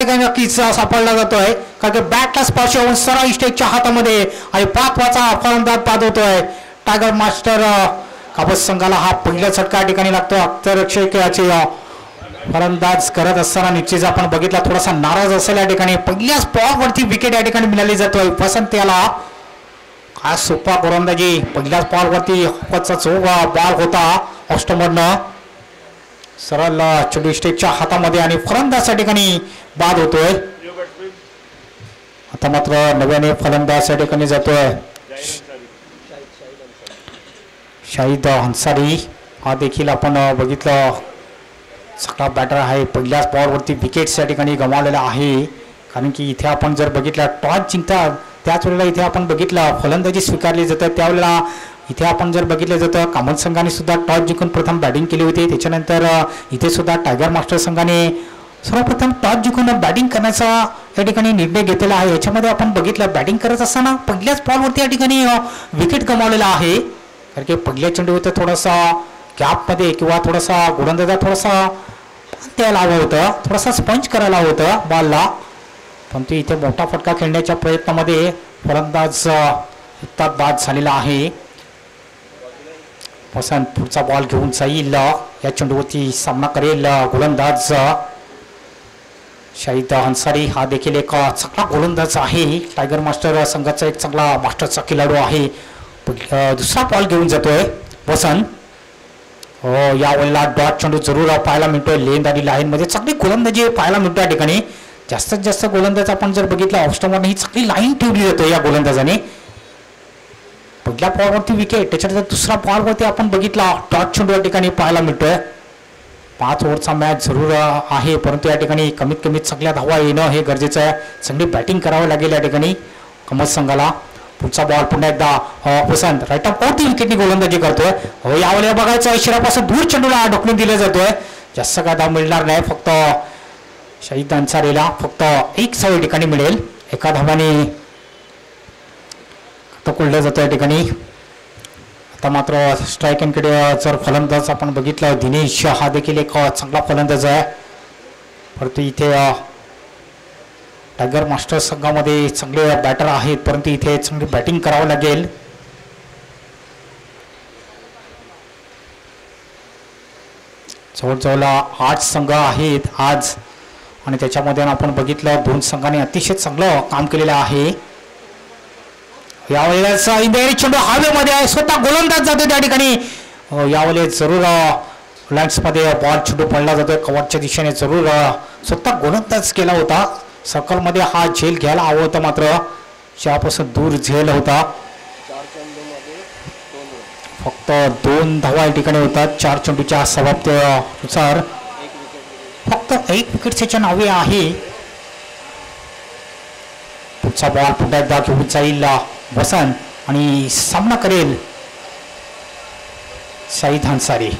ठिकाणी नक्कीच सापडला जातोय कारण की बॅटला स्पर्श होऊन सरळ स्टेजच्या हातामध्ये आणि 5वाचा फलंदाज बाद होतोय. टायगर मास्टर काबस संघाला हा पहिला झटका ठिकाणी लागतो. अक्षरक्षकाचे फलंदाज करत असताना निश्चित आपण बघितला थोडासा नाराज असेल या ठिकाणी. पहिल्याच बॉलवरती विकेट या ठिकाणी मिळाली जातोय. वसंत याला काय सोपा गोलंदाजी. पहिल्याच बॉलवरती बॉल होता ऑस्टमरनं सरळ चेंडू स्टेजच्या हातामध्ये आणि फलंदाज या ठिकाणी बाद होतोय. आता मात्र नव्याने फलंदाज या ठिकाणी जातोय शाहिद अन्सारी. हा देखील आपण बघितलं सगळा बॅटर आहे. पहिल्याच बॉलवरती विकेट्स या ठिकाणी गमावलेला आहे कारण की इथे आपण जर बघितलं टॉस जिंकतात त्याच वेळेला इथे आपण बघितलं फलंदाजी स्वीकारली जातात. त्यावेळेला इथे आपण जर बघितलं जातं कामत संघाने सुद्धा टॉस जिंकून प्रथम बॅटिंग केली होती. त्याच्यानंतर इथे सुद्धा टायगर मास्टर संघाने सर्वप्रथम टॉस जिंकून बॅटिंग करण्याचा या ठिकाणी निर्णय घेतलेला आहे. याच्यामध्ये आपण बघितलं बॅटिंग करत असताना पहिल्याच बॉलवरती या ठिकाणी विकेट गमावलेला आहे कारण की पहिल्या चेंडूवरती थोडासा गॅपमध्ये किंवा थोडासा गोलंदाजा थोडासा द्यायला हवं होतं, थोडासा स्पंज करायला हवं होतं बॉलला. पण ते इथे मोठा फटका खेळण्याच्या प्रयत्नामध्ये फलंदाज बाद झालेला आहे. वसंत पुढचा बॉल घेऊन जाईल. या चेंडूवरती सामना करेल गोलंदाज शाहिद अन्सारी. हा देखील एक चांगला गोलंदाज आहे. टायगर मास्टर संघाचा एक चांगला मास्टरचा खेळाडू आहे. दुसरा बॉल घेऊन जातोय वसंत. यावेळेला डॉट चेंडू जरूर पाहायला मिळतोय. लेंथ आणि लाईनमध्ये चांगली गोलंदाजी पाहायला मिळतो या ठिकाणी. जास्तीत जास्त गोलंदाज आपण जर बघितला ऑस्टमरने ही चांगली लाईन ठेवली जाते या गोलंदाजाने. पहिल्या बॉलवरती विकेट, त्याच्यानंतर दुसरा बॉलवरती आपण बघितला डॉट चेंडू या ठिकाणी पाहायला मिळतोय. 5 ओव्हरचा मॅच जरूर आहे परंतु या ठिकाणी कमीत कमी चांगल्या धावा येणं हे गरजेचं आहे. चांगली बॅटिंग करावं लागेल या ठिकाणी कमत संघाला. पुढचा बॉल पुन्हा एकदा वसंत राईट ऑफ वरती विकेटनी गोलंदाजी करतोय. यावेळेला बघायचं इशारापासून दूर चेंडूला ढकलून दिला जातोय. जास्त काय धाव मिळणार नाही. फक्त शाहिद अन्सारीला फक्त 1 धाव या ठिकाणी मिळेल. एका धावाने कुललं जातं या ठिकाणी. आता मात्र स्ट्रायकिंगकडे जर फलंदाज आपण बघितलं दिनेश हा देखील एक चांगला फलंदाज आहे. परंतु इथे टायगर मास्टर संघामध्ये चांगले बॅटर आहेत परंतु इथे चांगली बॅटिंग करावं लागेल. जवळजवळ 8 संघ आहेत आज आणि त्याच्यामध्ये आपण बघितलं 2 संघांनी अतिशय चांगलं काम केलेलं आहे. यावेळेला इंडिया चेंडू हवेमध्ये आहे. स्वतः गोलंदाज जातो त्या ठिकाणी. यावेळेस जरूर लाईन्समध्ये बॉल चेंडू पडला जातोय. कव्हरच्या दिशेने जरूर स्वतः गोलंदाज केला होता. सर्कलमध्ये हा झेल घ्यायला हवं होतं मात्र त्यापासून दूर झेल होता. फक्त 2 धावा या ठिकाणी होतात 4 चेंडूच्या समाप्तीनुसार. फक्त 1 विकेटच्या नावे आहे. पुढचा बॉल पुन्हा एकदा घेऊन जाईल वसंत आणि सामना करेल शाहिद अन्सारी.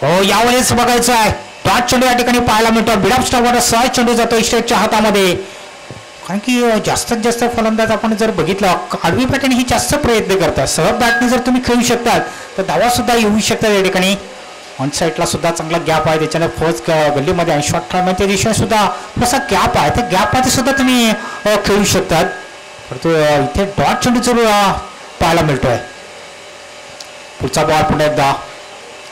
यावेळेस बघायचं आहे डॉट चेंडू या ठिकाणी पाहायला मिळतो. बिडअप स्टॉपवर सहज चेंडू जातो स्ट्रेटच्या हातामध्ये. कारण की जास्तीत जास्त फलंदाज आपण जर बघितलं आडवी बॅटने ही जास्त प्रयत्न करतात. सहज बॅटने जर तुम्ही खेळू शकतात तर धावा सुद्धा येऊ शकतात या ठिकाणी. ऑन साईडला सुद्धा चांगला गॅप आहे. त्याच्याने फर्स्ट गल्लीमध्ये आणि शॉर्ट खेळण्याच्या दिशेने सुद्धा थोडासा गॅप आहे. त्या गॅपमध्ये सुद्धा तुम्ही खेळू शकतात. परंतु इथे डॉट चेंडू जरूर पाहायला मिळतोय. पुढचा बॉल पुन्हा एकदा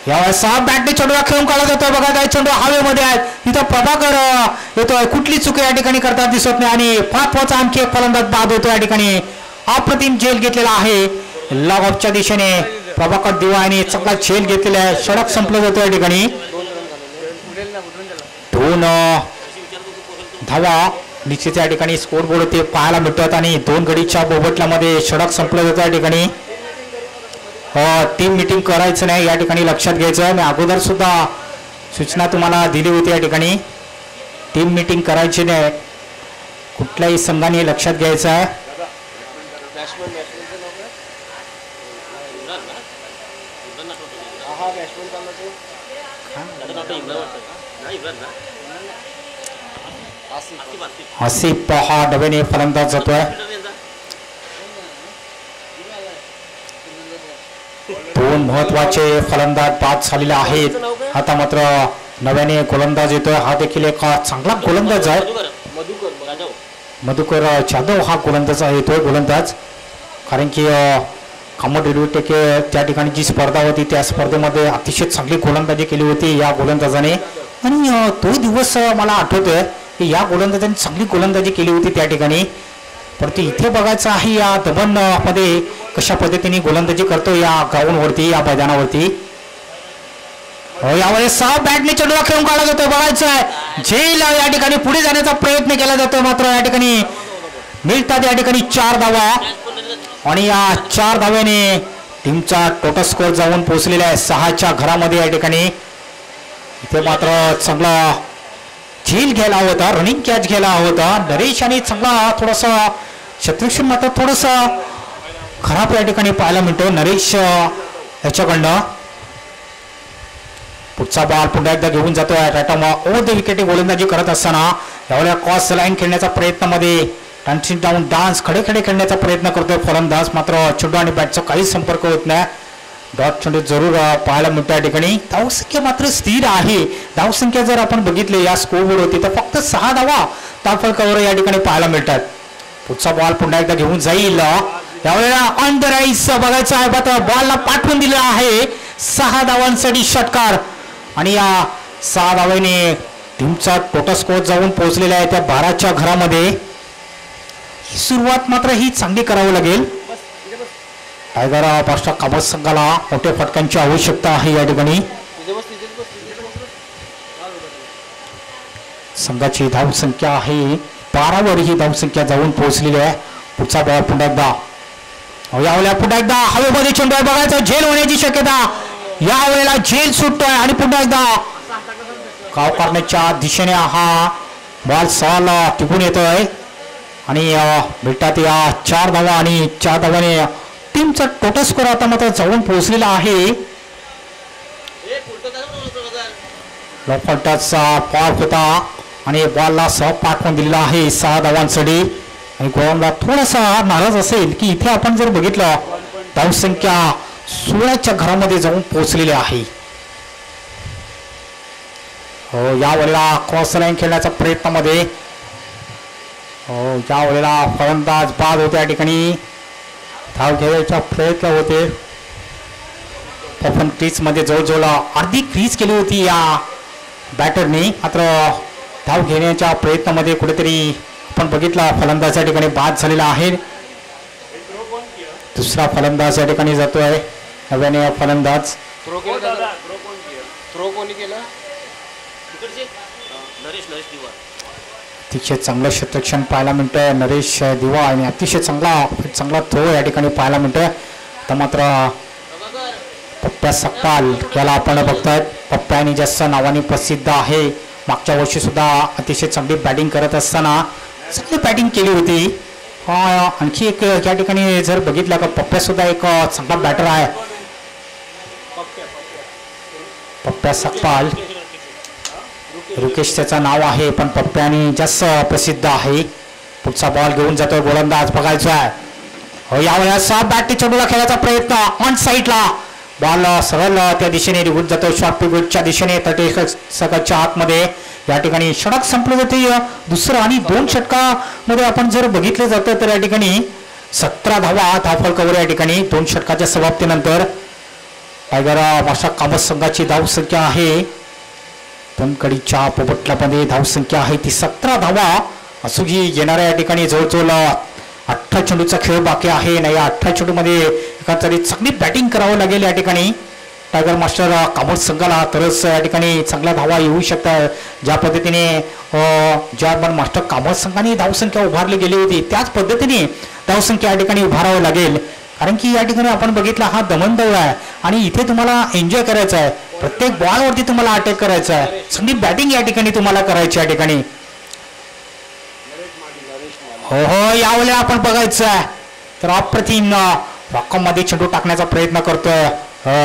यावेळेस बॅटने चेंडूला खेळून काढला जातोय. बघा चेंडू हवेमध्ये आहेत. इथं प्रभाकर येतोय. कुठली चुकी या ठिकाणी करतात दिसत नाही आणि 5वाचा आणखी एक फलंदाज बाद होतो या ठिकाणी. अप्रतिम झेल घेतलेला आहे. लॉग ऑफच्या दिशेने प्रभाकर दिवाळीने चांगला झेल घेतलेला आहे. षटक संपलं जातो या ठिकाणी. 2 धावा निश्चित या ठिकाणी स्कोर बोर्ड ते पाहायला मिळतात आणि 2 गडीच्या बोबटल्यामध्ये षटक संपलं जातं या ठिकाणी. टीम मीटिंग करायचं नाही या ठिकाणी लक्षात घ्यायचं. मी अगोदर सुद्धा सूचना तुम्हाला दिली होती या ठिकाणी. टीम मीटिंग करायची नाही कुठल्याही संघाने लक्षात घ्यायचं आहे. आसिफ हा नव्याने फलंदाज जातोय. 2 महत्वाचे फलंदाज बाद झालेले आहेत. आता मात्र नव्याने गोलंदाज येतोय. हा देखील एक चांगला गोलंदाज आहे. मधुकर जाधव हा गोलंदाज आहे, तो गोलंदाज. कारण की कॉमोडिटी टेके त्या ठिकाणी जी स्पर्धा होती त्या स्पर्धेमध्ये अतिशय चांगली गोलंदाजी केली होती या गोलंदाजाने. आणि तो दिवस मला आठवतोय की या गोलंदाजाने चांगली गोलंदाजी केली होती त्या ठिकाणी. परंतु इथे बघायचं आहे या दमन मध्ये कशा पद्धतीने गोलंदाजी करतो या ग्राउंडवरती, या मैदानावरती. यावेळेस बॅटने चेंडूला खेळून काढला जातो. बघायचं आहे झेल या ठिकाणी पुढे जाण्याचा प्रयत्न केला जातो, मात्र या ठिकाणी मिळतात या ठिकाणी 4 धावा. आणि या 4 धाव्याने टीमचा टोटल स्कोअर जाऊन पोहोचलेला आहे 6च्या घरामध्ये या ठिकाणी. इथे मात्र चांगला झेल घ्यायला हवा होता, रनिंग कॅच घ्यायला हवा होता नरेश, आणि चांगला थोडासा शत्रुघ्न मात्र थोडासा खराब या ठिकाणी पाहायला मिळतो नरेश याच्याकडनं. पुढचा बॉल पुन्हा एकदा घेऊन जातोय टाटा ओव्हर द विकेट गोलंदाजी करत असताना यावेळेला क्रॉस लाईन खेळण्याचा प्रयत्न मध्ये टचिंग डाऊन डान्स खडे खडे खेळण्याचा प्रयत्न करतोय फलंदाज, मात्र चेंडू आणि बॅटचा काही संपर्क होत नाही. डॉट चेंडू जरूर पाहायला मिळतो या ठिकाणी. धावसंख्या मात्र स्थिर आहे. धावसंख्या जर आपण बघितले या स्कोअरवर होती तर फक्त 6 धावा धावफलकावर या ठिकाणी पाहायला मिळतात. पुढचा बॉल पुन्हा एकदा घेऊन जाईल यावेळेला ऑन द राईस बघायचं आहे, मात्र बॉलला पाठवून दिला आहे 6 धावांसाठी षटकार. आणि या 6 धावांनी टीमचा टोटल स्कोअर जाऊन पोहोचलेला आहे त्या 12च्या घरामध्ये. सुरुवात मात्र ही चांगली करावी लागेल. टायगर पास्टा काबत संघाला मोठ्या फटक्यांची आवश्यकता आहे या ठिकाणी. संघाची धावसंख्या आहे 12 वर ही धावसंख्या जाऊन पोहोचलेली आहे. पुढचा बॉल पुन्हा एकदा यावेळेला पुन्हा एकदा हवेमध्ये चेंडू बघायचा, झेल होण्याची शक्यता. यावेळेला झेल सुटतोय आणि पुन्हा एकदा काव करण्याच्या दिशेने हा बॉल सहाला टिकून येतोय. आणि भेटतात या 4 धावा आणि 4 धावाने टीमचा टोटल स्कोअर आता मात्र जाऊन पोहोचलेला आहे. लॉफल्टाचा पॉट होता आणि बॉलला सह पाठवून दिलेला आहे 6 धावांसाठी. आणि गोवाला थोडासा नाराज असेल की इथे आपण जर बघितलं धावसंख्या 16च्या घरामध्ये जाऊन पोहोचलेली आहे. यावेळेला क्रॉस लाईन खेळण्याच्या प्रयत्नामध्ये यावेळेला फलंदाज बाद होते या ठिकाणी. धाव घ्यायचा प्रयत्न होते, पण क्रीजमध्ये जवळजवळ अर्धी क्रीज केली होती या बॅटरने. मात्र धाव घेण्याच्या प्रयत्नामध्ये कुठेतरी आपण बघितला फलंदाज या ठिकाणी बाद झालेला आहे. दुसरा फलंदाज या ठिकाणी जातोय नव्याने फलंदाज. अतिशय चांगलं क्षेत्ररक्षण पाहायला मिळतंय नरेश दिवा आणि अतिशय चांगला थ्रो या ठिकाणी पाहायला मिळतोय. तर मात्र पप्प्या सकपाल याला आपण बघतायत. पप्प्याने जास्त नावाने प्रसिद्ध आहे. मागच्या वर्षी सुद्धा अतिशय चांगली बॅटिंग करत असताना चांगली बॅटिंग केली होती. आणखी एक या ठिकाणी जर बघितलं का पप्प्या सुद्धा एक चांगला बॅटर आहे. पप्प्या सकपाल रुकेश त्याचं नाव आहे, पण पप्प्याने जास्त प्रसिद्ध आहे. पुढचा बॉल घेऊन जातोय गोलंदाज बघायचा आहे. यावेळेस बॅटने चेंडूला खेळायचा प्रयत्न ऑन साईडला बॉल सरळ त्या दिशेने निघून जातो शॉर्ट पिवटच्या दिशेने 30 आतमध्ये. या ठिकाणी षटक संपलं जाते. दुसरं आणि 2 षटकामध्ये आपण जर बघितलं जातं तर या ठिकाणी 17 धावा धावफलकावर या ठिकाणी 2 षटकाच्या समाप्तीनंतर. टायगर भाषा कामत संघाची धावसंख्या आहे 2 कडीच्या पोपटलामध्ये धावसंख्या आहे ती 17 धावा असूनही येणाऱ्या या ठिकाणी जवळजवळ 18 चेंडूचा खेळ बाकी आहे. नाही 18 चेंडूमध्ये एखादी चांगली बॅटिंग करावं लागेल या ठिकाणी टायगर मास्टर कामत संघाला, तरच या ठिकाणी चांगल्या धावा येऊ शकतात. ज्या पद्धतीने ज्या मास्टर कामत संघाने धावसंख्या उभारली गेली होती त्याच पद्धतीने धावसंख्या या ठिकाणी उभारावं लागेल. कारण की या ठिकाणी आपण बघितला हा दमन दौरा आहे आणि इथे तुम्हाला एन्जॉय करायचा आहे. प्रत्येक बॉलवरती तुम्हाला अटॅक करायचा आहे. चांगली बॅटिंग या ठिकाणी तुम्हाला करायची या ठिकाणी. हो यावेळेला आपण बघायचं आहे तर अप्रतिम रॉकमध्ये चेंडू टाकण्याचा प्रयत्न करतोय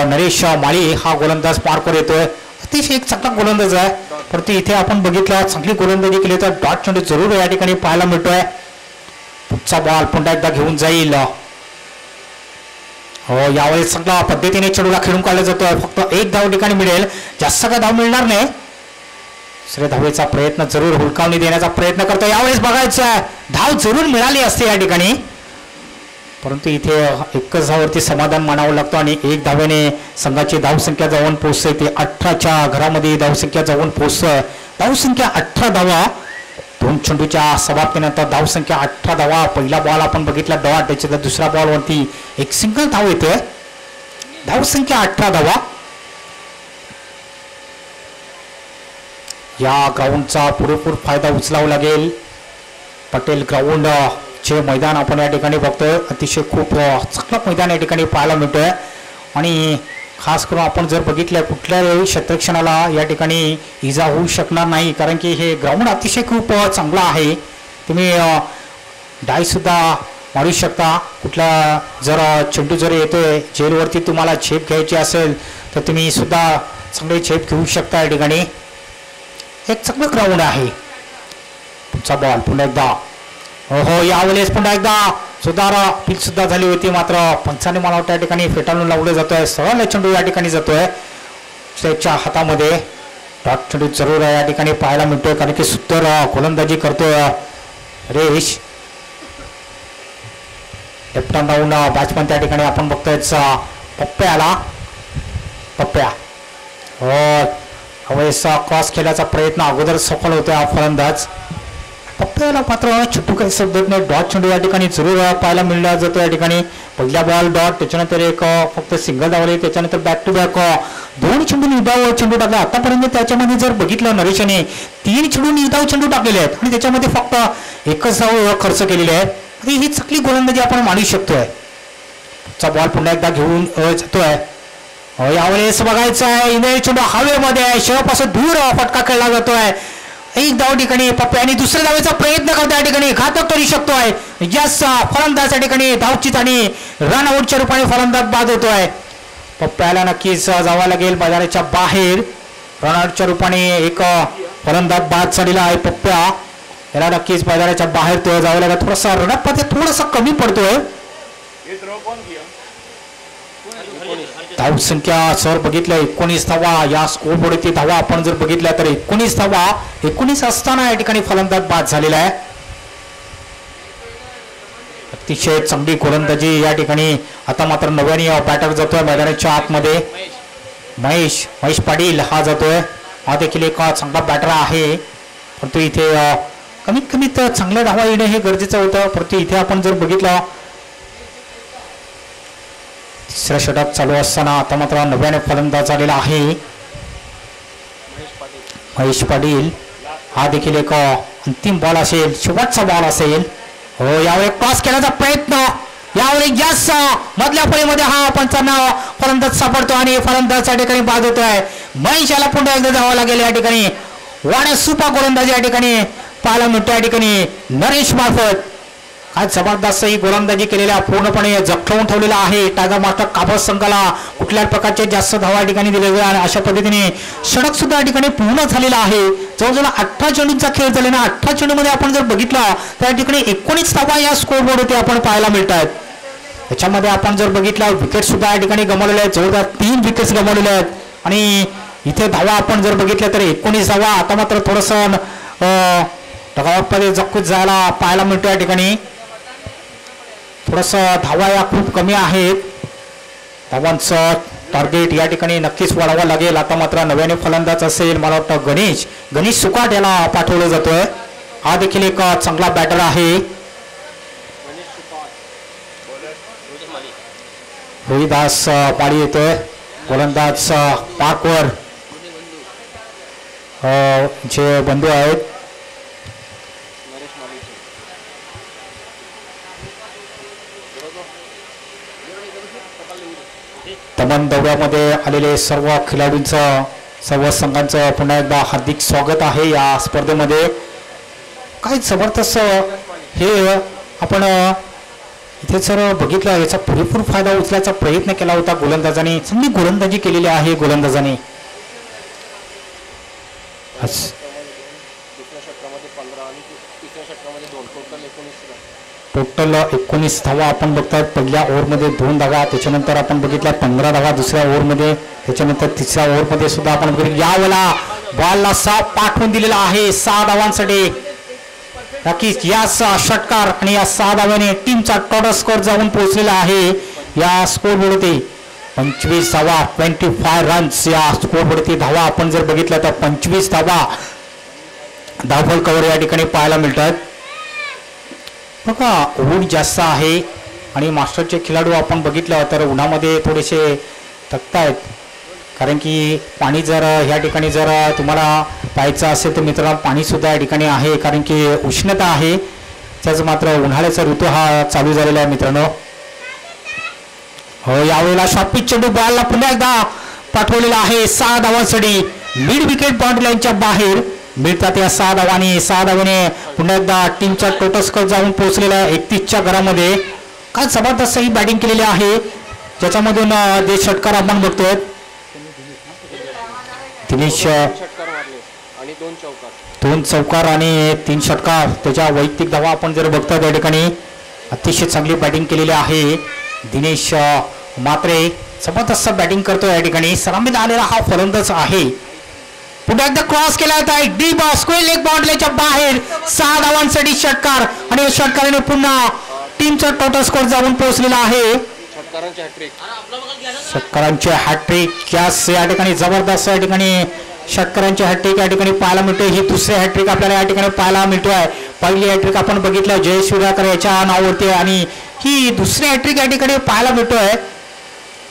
नरेश माळी. हा गोलंदाज पार्कवर येतोय. अतिशय एक चांगला गोलंदाज आहे, परंतु इथे आपण बघितलं चांगली गोलंदाजी केली तर डॉट चेंडू जरूर या ठिकाणी पाहायला मिळतोय. पुढचा बॉल पुन्हा एकदा घेऊन जाईल. यावेळेस चांगल्या पद्धतीने चेंडूला खेळून काढला जातोय. फक्त 1 धाव ठिकाणी मिळेल, जास्त काय धाव मिळणार नाही. दुसऱ्या धावेचा प्रयत्न जरूर हुलकावणी देण्याचा प्रयत्न करतो. यावेळेस बघायचं धाव जरूर मिळाली असते या ठिकाणी, परंतु इथे एकच धावावरती समाधान मानावं लागतं आणि एक धावेने संघाची धावसंख्या जाऊन पोहोचते. ते 18च्या घरामध्ये धावसंख्या जाऊन पोहोचतं. धावसंख्या 18 धावा. 2 चेंडूच्या समाप्तीनंतर धावसंख्या 18 धावा. पहिला बॉल आपण बघितला डॉट, त्याच्या दुसऱ्या बॉलवरती एक सिंगल धाव येते. धावसंख्या 18 धावा. या ग्राउंडचा पुरेपूर फायदा उचलावा लागेल. पटेल ग्राउंड चे मैदान आपण या ठिकाणी बघतोय. अतिशय खूप चांगलं मैदान या ठिकाणी पाहायला मिळतोय आणि खास करून आपण जर बघितलं कुठल्याही क्षेत्रक्षणाला या ठिकाणी इजा होऊ शकणार नाही, कारण की हे ग्राउंड अतिशय खूप चांगलं आहे. तुम्ही डायसुद्धा मारू शकता. कुठला जर चेंडू जर येतोय जेलवरती तुम्हाला झेप घ्यायची असेल तर तुम्ही सुद्धा चांगली झेप घेऊ शकता. या ठिकाणी एक चांगलं ग्राउंड आहे. पुढचा बॉल पुन्हा एकदा. हो यावेळेस पुन्हा एकदा सुधारा पील सुद्धा झाली होती, मात्र पंचाने मला वाटतं या ठिकाणी फेटाळून लावलं जातोय. सरळ चेंडू या ठिकाणी जातोय त्याच्या हातामध्ये. डॉट चेंडू जरूर या ठिकाणी पाहायला मिळतोय, कारण की सुंदर गोलंदाजी करतोय रेश. लेफ्टन राहून बॅट्समन त्या ठिकाणी आपण बघतोय पप्प्याला. पप्प्या यावेळेस क्रॉस खेळण्याचा प्रयत्न अगोदर सफल होतोय फलंदाज. पप्प्याला मात्र चेंडू काही समजत नाही. डॉट चेंडू या ठिकाणी जरूर पाहायला मिळला जातो. या ठिकाणी पहिला बॉल डॉट, त्याच्यानंतर एक फक्त सिंगल धावले, त्याच्यानंतर बॅक टू बॅक 2 चेंडू निर्धाव चेंडू टाकले. आतापर्यंत त्याच्यामध्ये जर बघितलं नरेशने 3 चेंडू निर्धाव चेंडू टाकलेले आहेत आणि त्याच्यामध्ये फक्त एकच धाव खर्च केलेली आहे. ही चांगली गोलंदाजी आपण मानू शकतोय. चा बॉल पुन्हा एकदा घेऊन जातोय. यावेळेस बघायचं आहे इंद्रिय चेंडू हवेमध्ये आहे, शेवपासून दूर फटका खेळला जातोय. एक धाव ठिकाणी पप्प्या आणि दुसऱ्या धावेचा प्रयत्न करतो. या ठिकाणी घातक करू शकतोय. यस फलंदाज या ठिकाणी धावचीत आणि रन आउटच्या रूपाने फलंदाज बाद होतोय. पप्प्याला नक्कीच जावं लागेल मैदानाच्या बाहेर. रन आउटच्या रूपाने एक फलंदाज बाद झालेला आहे पप्प्या. याला नक्कीच मैदानाच्या बाहेर तो जावं लागेल. थोडासा रनअप मध्ये थोडासा कमी पडतोय. धावसंख्या सर बघितल्या 19 धावा. या स्कोर बोर्डची धावा आपण जर बघितल्या तर 19 धावा. 19 असताना या ठिकाणी फलंदाज बाद झालेला आहे. अतिशय चांगली गोलंदाजी या ठिकाणी. आता मात्र नव्याने बॅटर जातोय मैदानाच्या आतमध्ये. महेश पाटील हा जातोय. हा देखील एक चांगला बॅटर आहे, परंतु इथे कमीत कमी चांगल्या धावा येणे हे गरजेचं होतं. परंतु इथे आपण जर बघितलं तिसरा षटक चालू असताना आता मात्र नव्याने फलंदाज आलेला आहे महेश पाटील. हा देखील एक अंतिम बॉल असेल, शेवटचा बॉल असेल. हो यावेळी क्रॉस केल्याचा प्रयत्न. यावेळी जास्त मधल्या फळीमध्ये हा पंचांना फलंदाज सापडतो आणि फलंदाज या ठिकाणी बाद होतोय. महेश याला पुन्हा एकदा जावं लागेल. या ठिकाणी वाड्या सुपा गोलंदाजी या ठिकाणी पाहायला मिळतो. या ठिकाणी नरेश मार्फत काय जबरदस्त ही गोलंदाजी केलेल्या पूर्णपणे जखलवून ठेवलेला आहे. टायगर मास्टर काबस संघाला कुठल्याच प्रकारचे जास्त धावा या ठिकाणी दिलेले आणि अशा पद्धतीने षटक सुद्धा या ठिकाणी पूर्ण झालेला आहे. जवळजवळ 18 चेंडूंचा खेळ झालेला. 18 चेंडूमध्ये आपण जर बघितला तर या ठिकाणी 19 धावा या स्कोर बोर्डवरती आपण पाहायला मिळतात. त्याच्यामध्ये आपण जर बघितलं विकेट सुद्धा या ठिकाणी गमावलेल्या आहेत. जवळजवळ 3 विकेट्स गमावलेल्या आहेत आणि इथे धावा आपण जर बघितल्या तर 19 धावा. आता मात्र थोडंसं डगावटमध्ये जखूत जायला पाहायला मिळतो. या ठिकाणी थोडंसं धावा या खूप कमी आहेत. धावांचं टार्गेट या ठिकाणी नक्कीच वाढवावं लागेल. आता मात्र नव्याने फलंदाज असेल मला वाटतं गणेश सुकाट याला पाठवलं जातोय. हा देखील एक चांगला बॅटर आहे. रोहिदास पाळी येतोय. गोलंदाज पार्कवर जे बंधू आहेत दमन दौऱ्यामध्ये आलेले सर्व खेळाडूंचं सर्व संघांचं पुन्हा एकदा हार्दिक स्वागत आहे या स्पर्धेमध्ये. काय जबरदस्त हे आपण इथे जर बघितलं याचा पुरेपूर फायदा उचलायचा प्रयत्न केला होता गोलंदाजाने. चांगली गोलंदाजी केलेली आहे गोलंदाजाने. टोटल 19 धावा आपण बघतात. पहिल्या ओव्हरमध्ये 2 धावा, त्याच्यानंतर आपण बघितल्या 15 धावा दुसऱ्या ओव्हरमध्ये, त्याच्यानंतर तिसऱ्या ओव्हरमध्ये सुद्धा आपण बघितलं. यावेळेला बॉलला 6 पाठवून दिलेला आहे 6 धावांसाठी. नक्कीच या षटकार आणि या 6 धावाने टीमचा टोटल स्कोर जाऊन पोहोचलेला आहे या स्कोरवरती 25 धावा 25 रन्स या स्कोरवरती धावा आपण जर बघितलं तर 25 धावा धावफल कव्हर या ठिकाणी पाहायला मिळतात. बघा ऊन जास्त आहे आणि मास्टरचे खेळाडू आपण बघितलं तर उन्हामध्ये थोडेसे थकतायत, कारण की पाणी जर या ठिकाणी जर तुम्हाला पाहायचं असेल तर मित्रांनो पाणीसुद्धा या ठिकाणी आहे, कारण की उष्णता आहे. त्याच मात्र उन्हाळ्याचा ऋतू हा चालू झालेला आहे मित्रांनो. हो यावेळेला शॉर्टपिच चेंडू बॉलला पुन्हा एकदा पाठवलेला आहे 6 धावांसाठी. मिड विकेट बाउंड्री लाईनच्या बाहेर मिळतात या 6 धावांनी. 6 धावाने पुन्हा एकदा टीमचा टोटल स्कोर जाऊन पोहोचलेला आहे 31च्या घरामध्ये. काय जबरदस्त ही बॅटिंग केलेली आहे, ज्याच्यामधून जे षटकार आपण बघतोय. दिनेश 2 चौकार आणि 3 षटकार. त्याच्या वैयक्तिक धावा आपण जर बघतो त्या ठिकाणी अतिशय चांगली बॅटिंग केलेली आहे. दिनेश मात्रे जबरदस्त बॅटिंग करतो या ठिकाणी. सलामीला आलेला हा फलंदाज आहे. पुन्हा एकदा क्रॉस केला होता एक डीप स्क्वेअर लेग बाउंड्रीच्या बाहेर 6 धावांसाठी षटकार आणि षटकाराने पुन्हा टीमचा टोटल स्कोर जाऊन पोहोचलेला आहे. षटकारांचे हॅट्रिक या ठिकाणी जबरदस्त या ठिकाणी षटकारांचे हॅट्रिक या ठिकाणी पाहायला मिळते. ही दुसरी हॅट्रिक आपल्याला या ठिकाणी पाहायला मिळतोय. पहिली हॅट्रिक आपण बघितलं जयेश विराकर याच्या नावावरती आणि ही दुसरी हॅट्रिक या ठिकाणी पाहायला मिळतोय.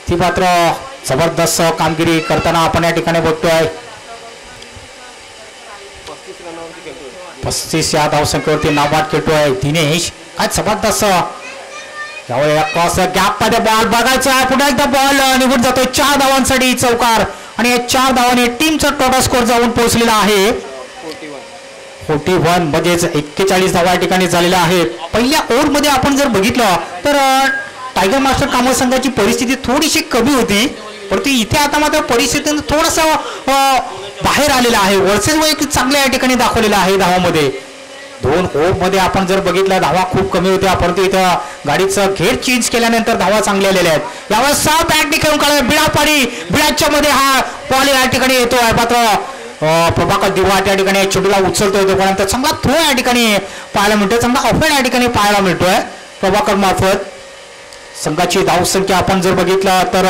ती मात्र जबरदस्त कामगिरी करताना आपण या ठिकाणी बघतोय. 35 या धावसंख्येवरती नाबाद खेळतोय दिनेश. काय जबरदस्त यावेळेला क्रॉस गॅप मध्ये बॉल बघायचा. पुन्हा एकदा बॉल निघून जातोय 4 धावांसाठी चौकार आणि या 4 धावाने टीमचा टोटल स्कोर जाऊन पोहोचलेला आहे 41 म्हणजेच 41 धावा या ठिकाणी झालेल्या आहेत. पहिल्या ओव्हरमध्ये आपण जर बघितलं तर टायगर मास्टर कामोद संघाची परिस्थिती थोडीशी कमी होती, परंतु इथे आता मात्र परिस्थिती थोडंसं बाहेर आलेला आहे. वर्सेस वैयक्तिक चांगल्या या ठिकाणी दाखवलेला आहे धावामध्ये. 2 ओव्हरमध्ये आपण जर बघितलं धावा खूप कमी होत्या, परंतु इथं गाडीचं घेर चेंज केल्यानंतर धावा चांगल्या आलेल्या आहेत. यावर 6 बॅटने खेळून काढला बिळापाडी. बिळाच्या मध्ये हा बॉल या ठिकाणी येतोय. मात्र प्रभाकर दिवाट या ठिकाणी चेंडूला उचलतोय, तोपर्यंत चांगला थ्रो या ठिकाणी पाहायला मिळतोय. चांगला ऑफेंड या ठिकाणी पाहायला मिळतोय प्रभाकर मार्फत. संघाची धावसंख्या आपण जर बघितलं तर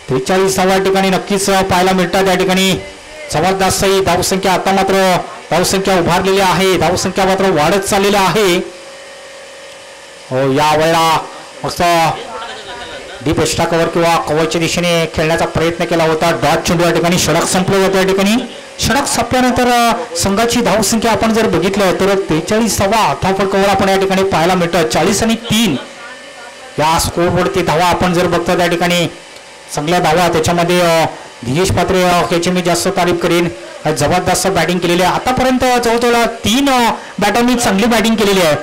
43 धावा या ठिकाणी नक्कीच पाहायला मिळतात या ठिकाणी. जबरदस्त ही धावसंख्या आता मात्र धावसंख्या उभारलेली आहे. धावसंख्या मात्र वाढत चाललेली आहे. हो या वेळेला मस्त डीप एक्स्ट्रा कव्हर किंवा कव्हरच्या दिशेने खेळण्याचा प्रयत्न केला होता. डॉट चेंडू या ठिकाणी षटक संपलं होतं या ठिकाणी. षटक संपल्यानंतर संघाची धावसंख्या आपण जर बघितलं तर 43 धावा धावफल कव्हर आपण या ठिकाणी पाहायला मिळतं. 40 आणि 3 या स्कोरवरती धावा आपण जर बघतो त्या ठिकाणी चांगल्या धावा. त्याच्यामध्ये दिनेश पात्रे याची मी जास्त तारीफ करेन. जबरदस्त बॅटिंग केलेली आहे आतापर्यंत. जवळजवळ 3 बॅटरनी चांगली बॅटिंग केलेली आहे.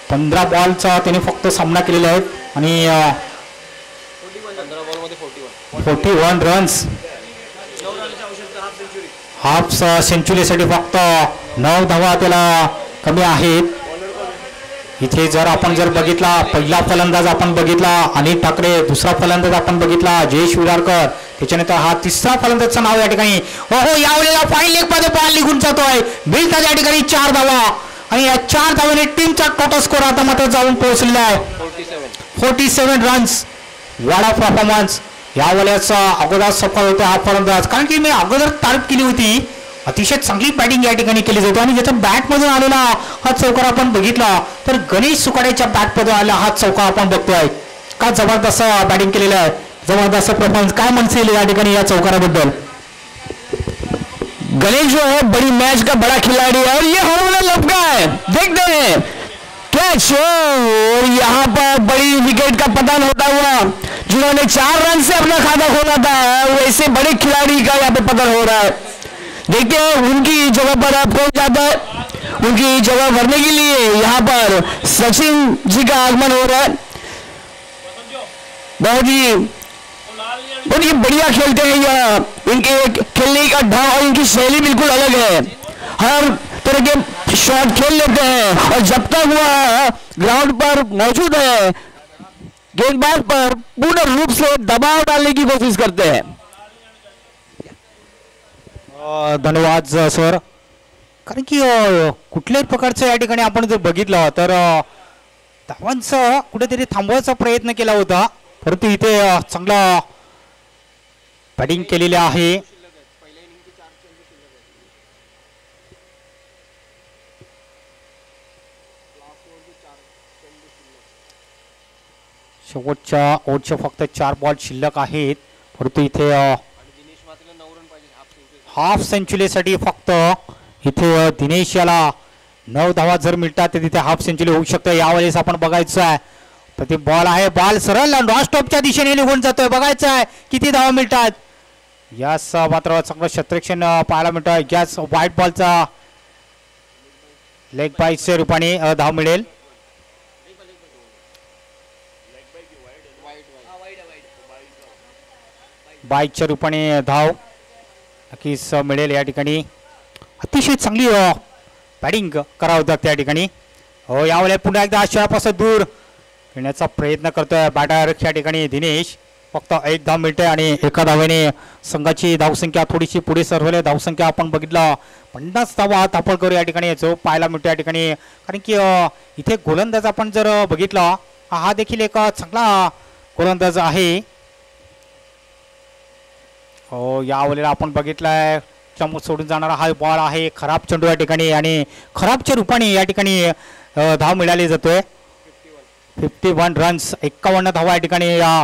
15 बॉलचा त्याने फक्त सामना केलेला आहे आणि 41 रन्स. हाफ सेंचुरीसाठी फक्त 9 धावा त्याला कमी आहेत. इथे जर आपण जर बघितला पहिला फलंदाज आपण बघितला अनिल ठाकरे, दुसरा फलंदाज आपण बघितला जयेश विरारकर, त्याच्यानंतर हा तिसरा फलंदाजचं नाव या ठिकाणी. हो यावेळेला फाईन लेग मध्ये बॉल निघून जातोय. मिळतात या ठिकाणी 4 धावा आणि या 4 धावाने टीमचा टोटल स्कोर आता मात्र जाऊन पोहोचलेला आहे 47 रन्स. वाडा परफॉर्मन्स यावेळेस अगोदर सफल होते हा फलंदाज, कारण की मी अगोदर तारीफ केली होती. अतिशय चांगली बॅटिंग या ठिकाणी केली जाते आणि ज्याच्या बॅटमधून आलेला हा चौकार आपण बघितला तर गणेश सुकाडेच्या बॅटमधून आलेला हा चौकार आपण बघतोय. का जबरदस्त बॅटिंग केलेलं आहे, जबरदस्त परफॉर्मन्स. काय म्हणसेल या ठिकाणी या चौकाराबद्दल? गणेश जो है बड़ी मैच का बड़ा खिलाड़ी है और ये होने लग है. देखते हैं कैच और यहाँ पर बड़ी विकेट का पतन होता हुआ जिन्होंने 4 रन से अपना खाता खोला था वैसे बड़े खिलाड़ी का यहाँ पे पतन हो रहा है. देखते हैं उनकी जगह पर आप कौन जाता है. उनकी जगह भरने के लिए यहाँ पर सचिन जी का आगमन हो रहा है. बहुत ही बढ़िया खेलते हैं यहाँ. इनके खेलने का ढंग और इनकी शैली बिल्कुल अलग है. हर तरह के शॉट खेल लेते हैं और जब तक वह ग्राउंड पर मौजूद है गेंदबाज पर पूर्ण रूप से दबाव डालने की कोशिश करते हैं. धन्यवाद सर. कारण की कुठल्याही प्रकारचं या ठिकाणी आपण जर बघितलं तर धावांचं कुठेतरी थांबवायचा प्रयत्न केला होता, परंतु इथे चांगला बॅटिंग केलेली आहे. शेवटच्या ओव्हरचे फक्त 4 बॉल शिल्लक आहेत, परंतु इथे हाफ सेंचुरीसाठी फक्त इथे दिनेश याला 9 धावा जर मिळतात तर तिथे हाफ सेंचुरी होऊ शकते. यावेळेस आपण बघायचं आहे तर ते बॉल आहे, बॉल सरळ नॉन स्टॉपच्या दिशेने निघून जातोय. बघायचं आहे किती धावा मिळतात. यास मात्र चांगलं क्षेत्ररक्षण पाहायला मिळतं. यास व्हाईट बॉलचा लेग बाईकच्या रूपाने धाव मिळेल. बाईकच्या रूपाने धाव नक्कीच मिळेल. या ठिकाणी अतिशय चांगली बॅटिंग करावं होतं त्या ठिकाणी. हो, यावेळेला पुन्हा एकदा शहरापासून दूर खेळण्याचा प्रयत्न करतोय बॅटर या ठिकाणी दिनेश. फक्त 1 धाव मिळते आणि एका धावेने संघाची धावसंख्या थोडीशी पुढे सरवली. धावसंख्या आपण बघितलं 50 धावा तापळकर या ठिकाणी जो पाहायला मिळतो या ठिकाणी. कारण की इथे गोलंदाज आपण जर बघितला हा देखील एक चांगला गोलंदाज आहे. हो, यावेळेला आपण बघितलाय चमू सोडून जाणारा हा बॉल आहे. खराब चेंडू या ठिकाणी आणि खराबच्या रूपाने या ठिकाणी धाव मिळाली जातोय. 51 रन्स 51 धावा या ठिकाणी या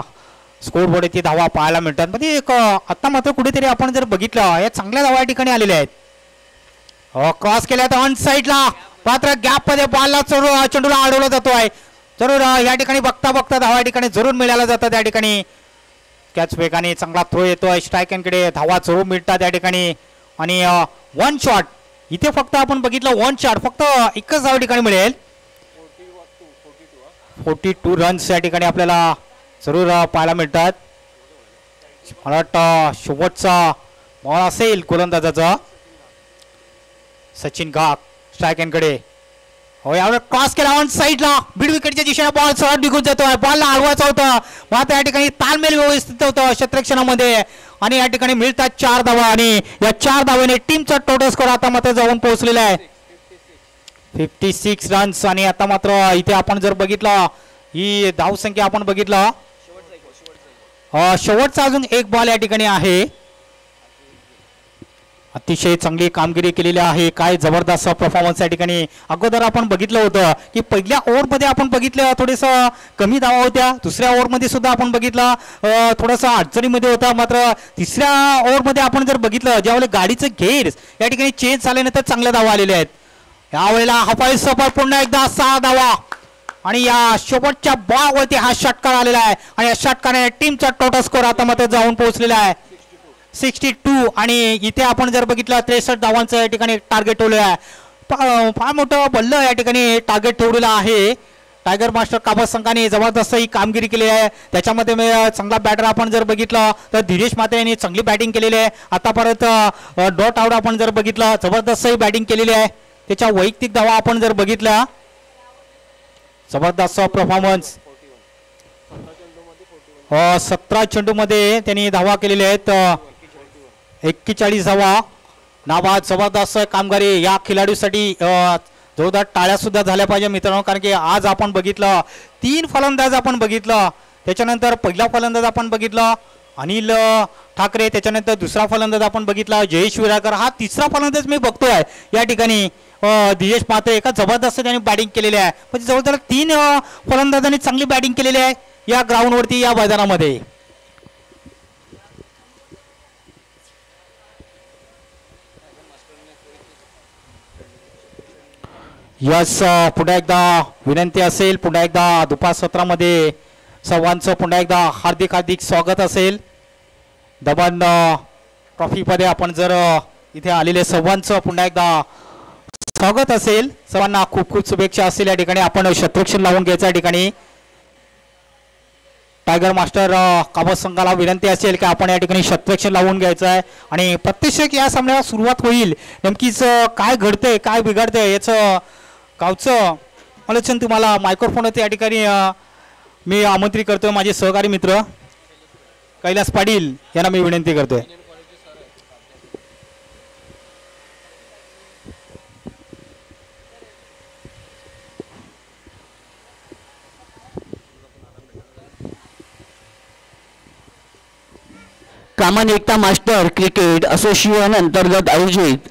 स्कोर बोर्डची धावा पाहायला मिळतात. म्हणजे एक आता मात्र कुठेतरी आपण जर बघितलं या चांगल्या धावा या ठिकाणी आलेल्या आहेत. क्रॉस केल्या तर ऑन साईडला मात्र गॅप मध्ये बॉलला चेंडूला अडवला जातोय. जरूर या ठिकाणी बघता बघता धावा या ठिकाणी जरूर मिळायला जातात. या ठिकाणी कॅच वेगाने चांगला थ्रो येतोय स्ट्रायकरकडे. धावा जरूर मिळतात या ठिकाणी आणि 1 शॉट इथे फक्त आपण बघितलं 1 शॉट फक्त एकच धाव ठिकाणी मिळेल. 42 रन्स या ठिकाणी आपल्याला जरूर पाहायला मिळतात. मला वाटतं शेवटचा बॉल असेल गोलंदाजाचा. सचिन घाक स्ट्रायकरकडे. हो, यावेळेला क्रॉस केला ऑन साईडला मिड विकेटच्या दिशेने बॉल सरळ निघून जातोय. बॉलला हलवायचा होता मात्र या ठिकाणी तालमेल व्यवस्थित होतं क्षेत्ररक्षणामध्ये आणि या ठिकाणी मिळतात 4 धावा आणि या 4 धावेने टीमचा टोटल स्कोर आता मात्र जाऊन पोहोचलेला आहे 56 रन्स. आणि आता मात्र इथे आपण जर बघितलं ही धावसंख्या आपण बघितलं शेवटचा अजून 1 बॉल या ठिकाणी आहे. अतिशय चांगली कामगिरी केलेली आहे. काय जबरदस्त परफॉर्मन्स या ठिकाणी. अगोदर आपण बघितलं होतं की पहिल्या ओव्हरमध्ये आपण बघितलं थोडंसं कमी धावा होत्या. दुसऱ्या ओव्हरमध्ये सुद्धा आपण बघितलं थोडासा अडचणीमध्ये होता. मात्र तिसऱ्या ओव्हरमध्ये आपण जर बघितलं ज्यावेळेला गाडीचं घेर या ठिकाणी चेंज झाल्यानंतर चांगल्या धावा आलेल्या आहेत. यावेळेला हफाई सफर पुन्हा एकदा 6 धावा आणि या शेवटच्या बॉलवरती हा षटकार आलेला आहे आणि या षटकाने टीमचा टोटल स्कोर आता मात्र जाऊन पोहोचलेला आहे 62. आणि इथे आपण जर बघितलं 63 धावांचं या ठिकाणी टार्गेट ठेवलेलं आहे. फार मोठं बल्ल या ठिकाणी टार्गेट ठेवलेलं आहे. टायगर मास्टर काबस संघाने जबरदस्त ही कामगिरी केली आहे. त्याच्यामध्ये चांगला बॅटर आपण जर बघितलं तर धीरेश मात्रे यांनी चांगली बॅटिंग केलेली आहे. आतापर्यंत डॉट आउट आपण जर बघितलं जबरदस्त ही बॅटिंग केलेली आहे. त्याच्या वैयक्तिक धावा आपण जर बघितल्या जबरदस्त परफॉर्मन्स. 17 चेंडूमध्ये त्यांनी धावा केलेल्या आहेत 41 धावा. नाबाद जबरदस्त कामगिरी या खेळाडूसाठी जोरदार टाळ्या सुद्धा झाल्या पाहिजे मित्रांनो. कारण की आज आपण बघितलं 3 फलंदाज आपण बघितलं. त्याच्यानंतर पहिला फलंदाज आपण बघितला अनिल ठाकरे. त्याच्यानंतर दुसरा फलंदाज आपण बघितला जयेश विराकर. हा तिसरा फलंदाज मी बघतोय या ठिकाणी दिनेश मात्रे. एका जबरदस्त त्यांनी बॅटिंग केलेली आहे. म्हणजे जवळजवळ 3 फलंदाजांनी चांगली बॅटिंग केलेली आहे या ग्राउंडवरती या मैदानामध्ये. यस, पुन्हा एकदा विनंती असेल पुन्हा एकदा दुपार सत्रामध्ये सर्वांचं पुन्हा एकदा हार्दिक हार्दिक स्वागत असेल. दमन ट्रॉफीमध्ये आपण जर इथे आलेले सर्वांचं पुन्हा एकदा स्वागत असेल. सर्वांना खूप खूप शुभेच्छा असतील. या ठिकाणी आपण क्षेत्ररक्षण लावून घ्यायचं या ठिकाणी. टायगर मास्टर काबस संघाला विनंती असेल की आपण या ठिकाणी क्षेत्ररक्षण लावून घ्यायचं आहे आणि प्रत्यक्ष या सामन्याला सुरुवात होईल. नेमकीच काय घडतंय काय बिघडतंय याचं गावचं आलोचन तुम्हाला मायक्रोफोनवरती या ठिकाणी मी आमंत्रित करतोय. माझे सहकारी मित्र कैलास पाटील यांना मी विनंती करतोय. दामन एकता मास्टर क्रिकेट असोसिएशन अंतर्गत आयोजित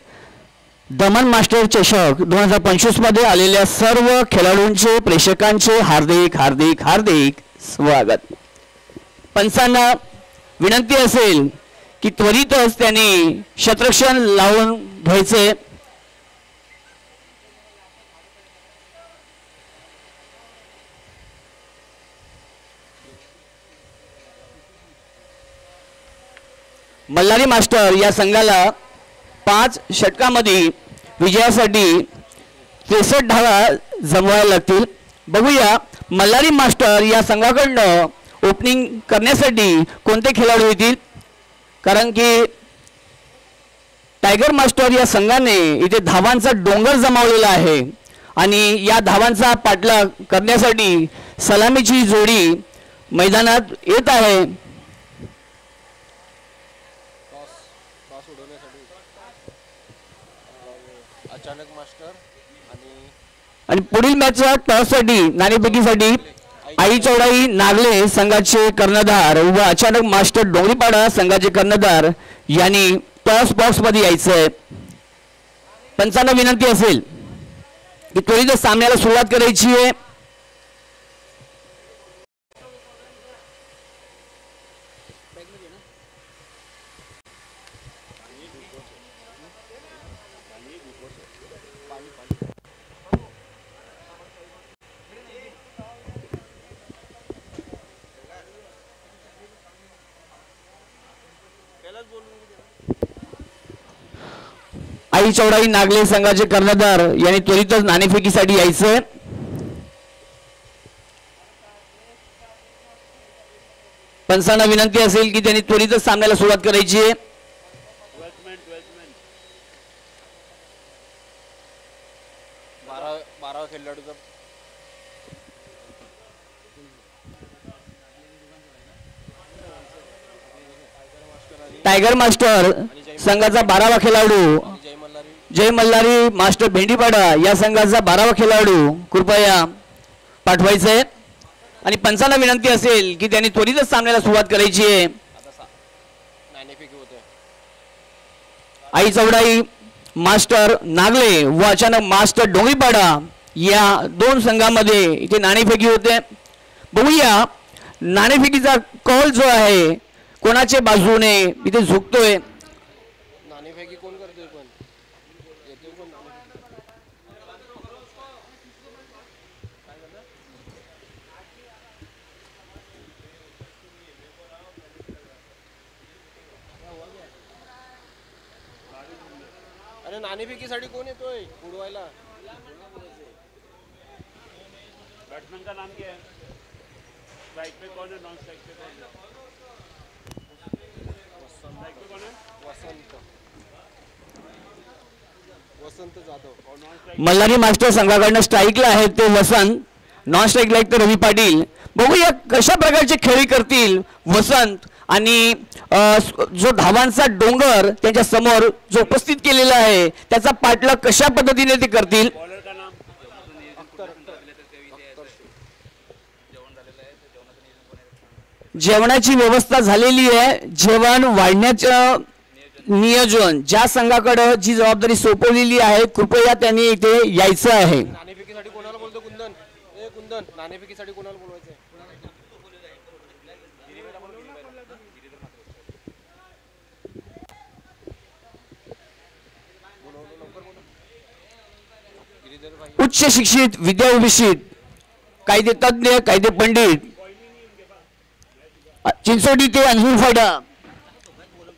दमन मास्टर चषक 2025 मध्ये आलेल्या सर्व खेळाडूंचे प्रेक्षकांचे हार्दिक हार्दिक हार्दिक स्वागत। पंचांना विनंती असेल की त्वरितच त्यांनी शतरक्षण लावून घ्यायचे। मल्हारी मास्टर या संघाला 5 षटकांमध्ये विजयासाठी 63 धावा जमवायला लागतील। बघूया मल्हारी मास्टर या संघाकडनं ओपनिंग करण्यासाठी कोणते खेळाडू येतील, कारण की टायगर मास्टर या संघाने इथे धावांचा डोंगर जमावलेला आहे आणि या धावांचा पाठलाग करण्यासाठी सलामीची जोडी मैदानात येत आहे। आणि पुढील मॅचच्या टॉससाठी नाणेफेकीसाठी आई चौडाई नागले संघाचे कर्णधार व अचानक मास्टर डोंगरीपाडा संघाचे कर्णधार यांनी टॉस बॉक्स मध्ये यायचंय। पंचांना विनंती असेल की त्वरित सामन्याला सुरुवात करायची आहे। आई चौडाई नागले संघाचे कर्णधार यांनी त्वरितच नाणेफेकीसाठी यायचं। पंचांना विनंती असेल की त्यांनी त्वरितच सामन्याला सुरुवात करायची आहे। टायगर मास्टर संघाचा 12वा खेळाडू जय मल्हारी मास्टर भेंडीपाडा या संघाचा 12वा खेळाडू कृपया पाठवायचा आहे आणि पंचांना विनंती असेल की त्यांनी त्वरितच सामन्याला सुरुवात करायची आहे। आई चौडाई मास्टर नागले व अचानक मास्टर डोंगरीपाडा या 2 संघांमध्ये इथे नाणेफेकी होते। बघूया नाणेफेकीचा कौल जो आहे कोणाच्या बाजूने इथे झुकतोय। अरे नाणेफेकीसाठी कोण येतोय उडवायला? बैट्समैन का नाम क्या है? स्ट्राइक पे कौन है, नॉन स्ट्राइक पे कौन है? स्ट्राइक पे कौन है? वसंत जाधव और नॉन स्ट्राइक मल्हारी मास्टर संघाकडनं स्ट्राइकला आहेत ते वसंत, नॉन स्ट्राइकला आहेत ते रवी पाटील। बघूया कशा प्रकारचे खेळी करतील वसंत आणि जो धावांचा डोंगर त्यांच्या समोर जो उपस्थित केलेला आहे त्याचा पाठलाग कशा पद्धतीने ते करतील। जेवणाची व्यवस्था झालेली आहे। जेवण वाढण्याचं नियोजन ज्या संघाकडे जी जबाबदारी सोपवलेली आहे कृपया त्यांनी इथे यायचं आहे। नाणेफेकीसाठी कोणाला बोलतो? कुंदन, ए कुंदन, नाणेफेकीसाठी कोणाला बोलवायचं? उच्च शिक्षित विद्याविभूषित कायदे तज्ञ कायदे पंडित चिंचोटी ते अंजुरफाटा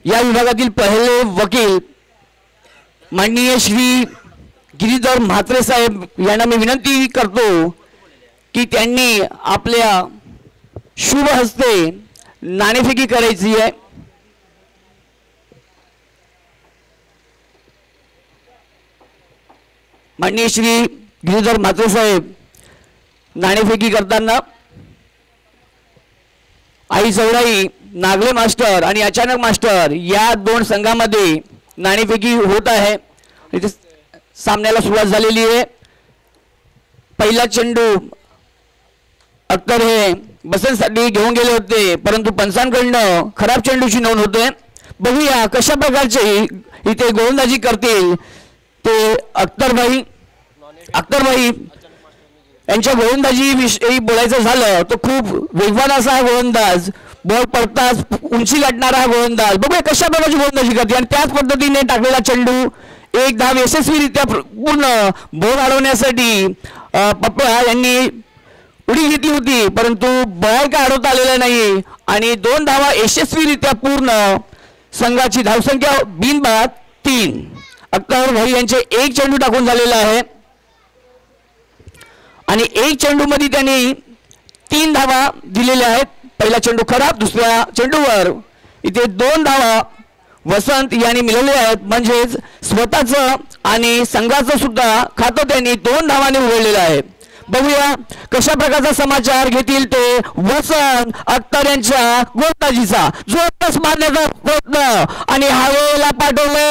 या विभागातील पहिले वकील माननीय श्री गिरीधर म्हात्रे साहेब यांना मी विनंती करतो की त्यांनी आपल्या शुभ हस्ते नाणेफेकी करायची आहे। माननीय श्री गिरीधर म्हात्रे साहेब नाणेफेकी करताना आई चौडाई नागले मास्टर आणि अचानक मास्टर या 2 संघांमध्ये नाणेफेकी होत आहे। इथे सामन्याला सुरुवात झालेली आहे। पहिला चेंडू अख्तर हे बसनसाठी घेऊन गेले होते परंतु पंचांकडनं खराब चेंडूची नोंद होते। बघूया कशा प्रकारचे इथे गोलंदाजी करतील ते अख्तरभाई यांच्या गोलंदाजी विषयी बोलायचं झालं तर खूप वेगवान असा हा गोलंदाज, बॉल पडताच उंची गाठणारा हा गोलंदाज. बघूया कशा प्रकारची गोलंदाजी करते आणि त्याच पद्धतीने टाकलेला चेंडू एक धाव यशस्वीरित्या पूर्ण बॉल अडवण्यासाठी पप्पा यांनी उडी घेतली होती, परंतु बॉल काय अडवता आलेला नाही आणि 2 धावा यशस्वीरित्या पूर्ण. संघाची धावसंख्या बिनबाद 3. अख्तर भाई यांचे एक चेंडू टाकून झालेला आहे आणि एक चेंडू मध्ये त्यांनी 3 धावा दिलेल्या आहेत. पहिला चेंडू खराब, दुसऱ्या चेंडूवर इथे 2 धावा वसंत यांनी मिळवले आहेत, म्हणजेच स्वतःचं आणि संघाचं सुद्धा खातं त्यांनी 2 धावांनी उघडलेलं आहे. बघूया कशा प्रकारचा समाचार घेतील ते वसंत अख्तर यांच्या गोलंदाजीचा. जोरदार मारण्याचा प्रयत्न आणि हवेला पाठवले,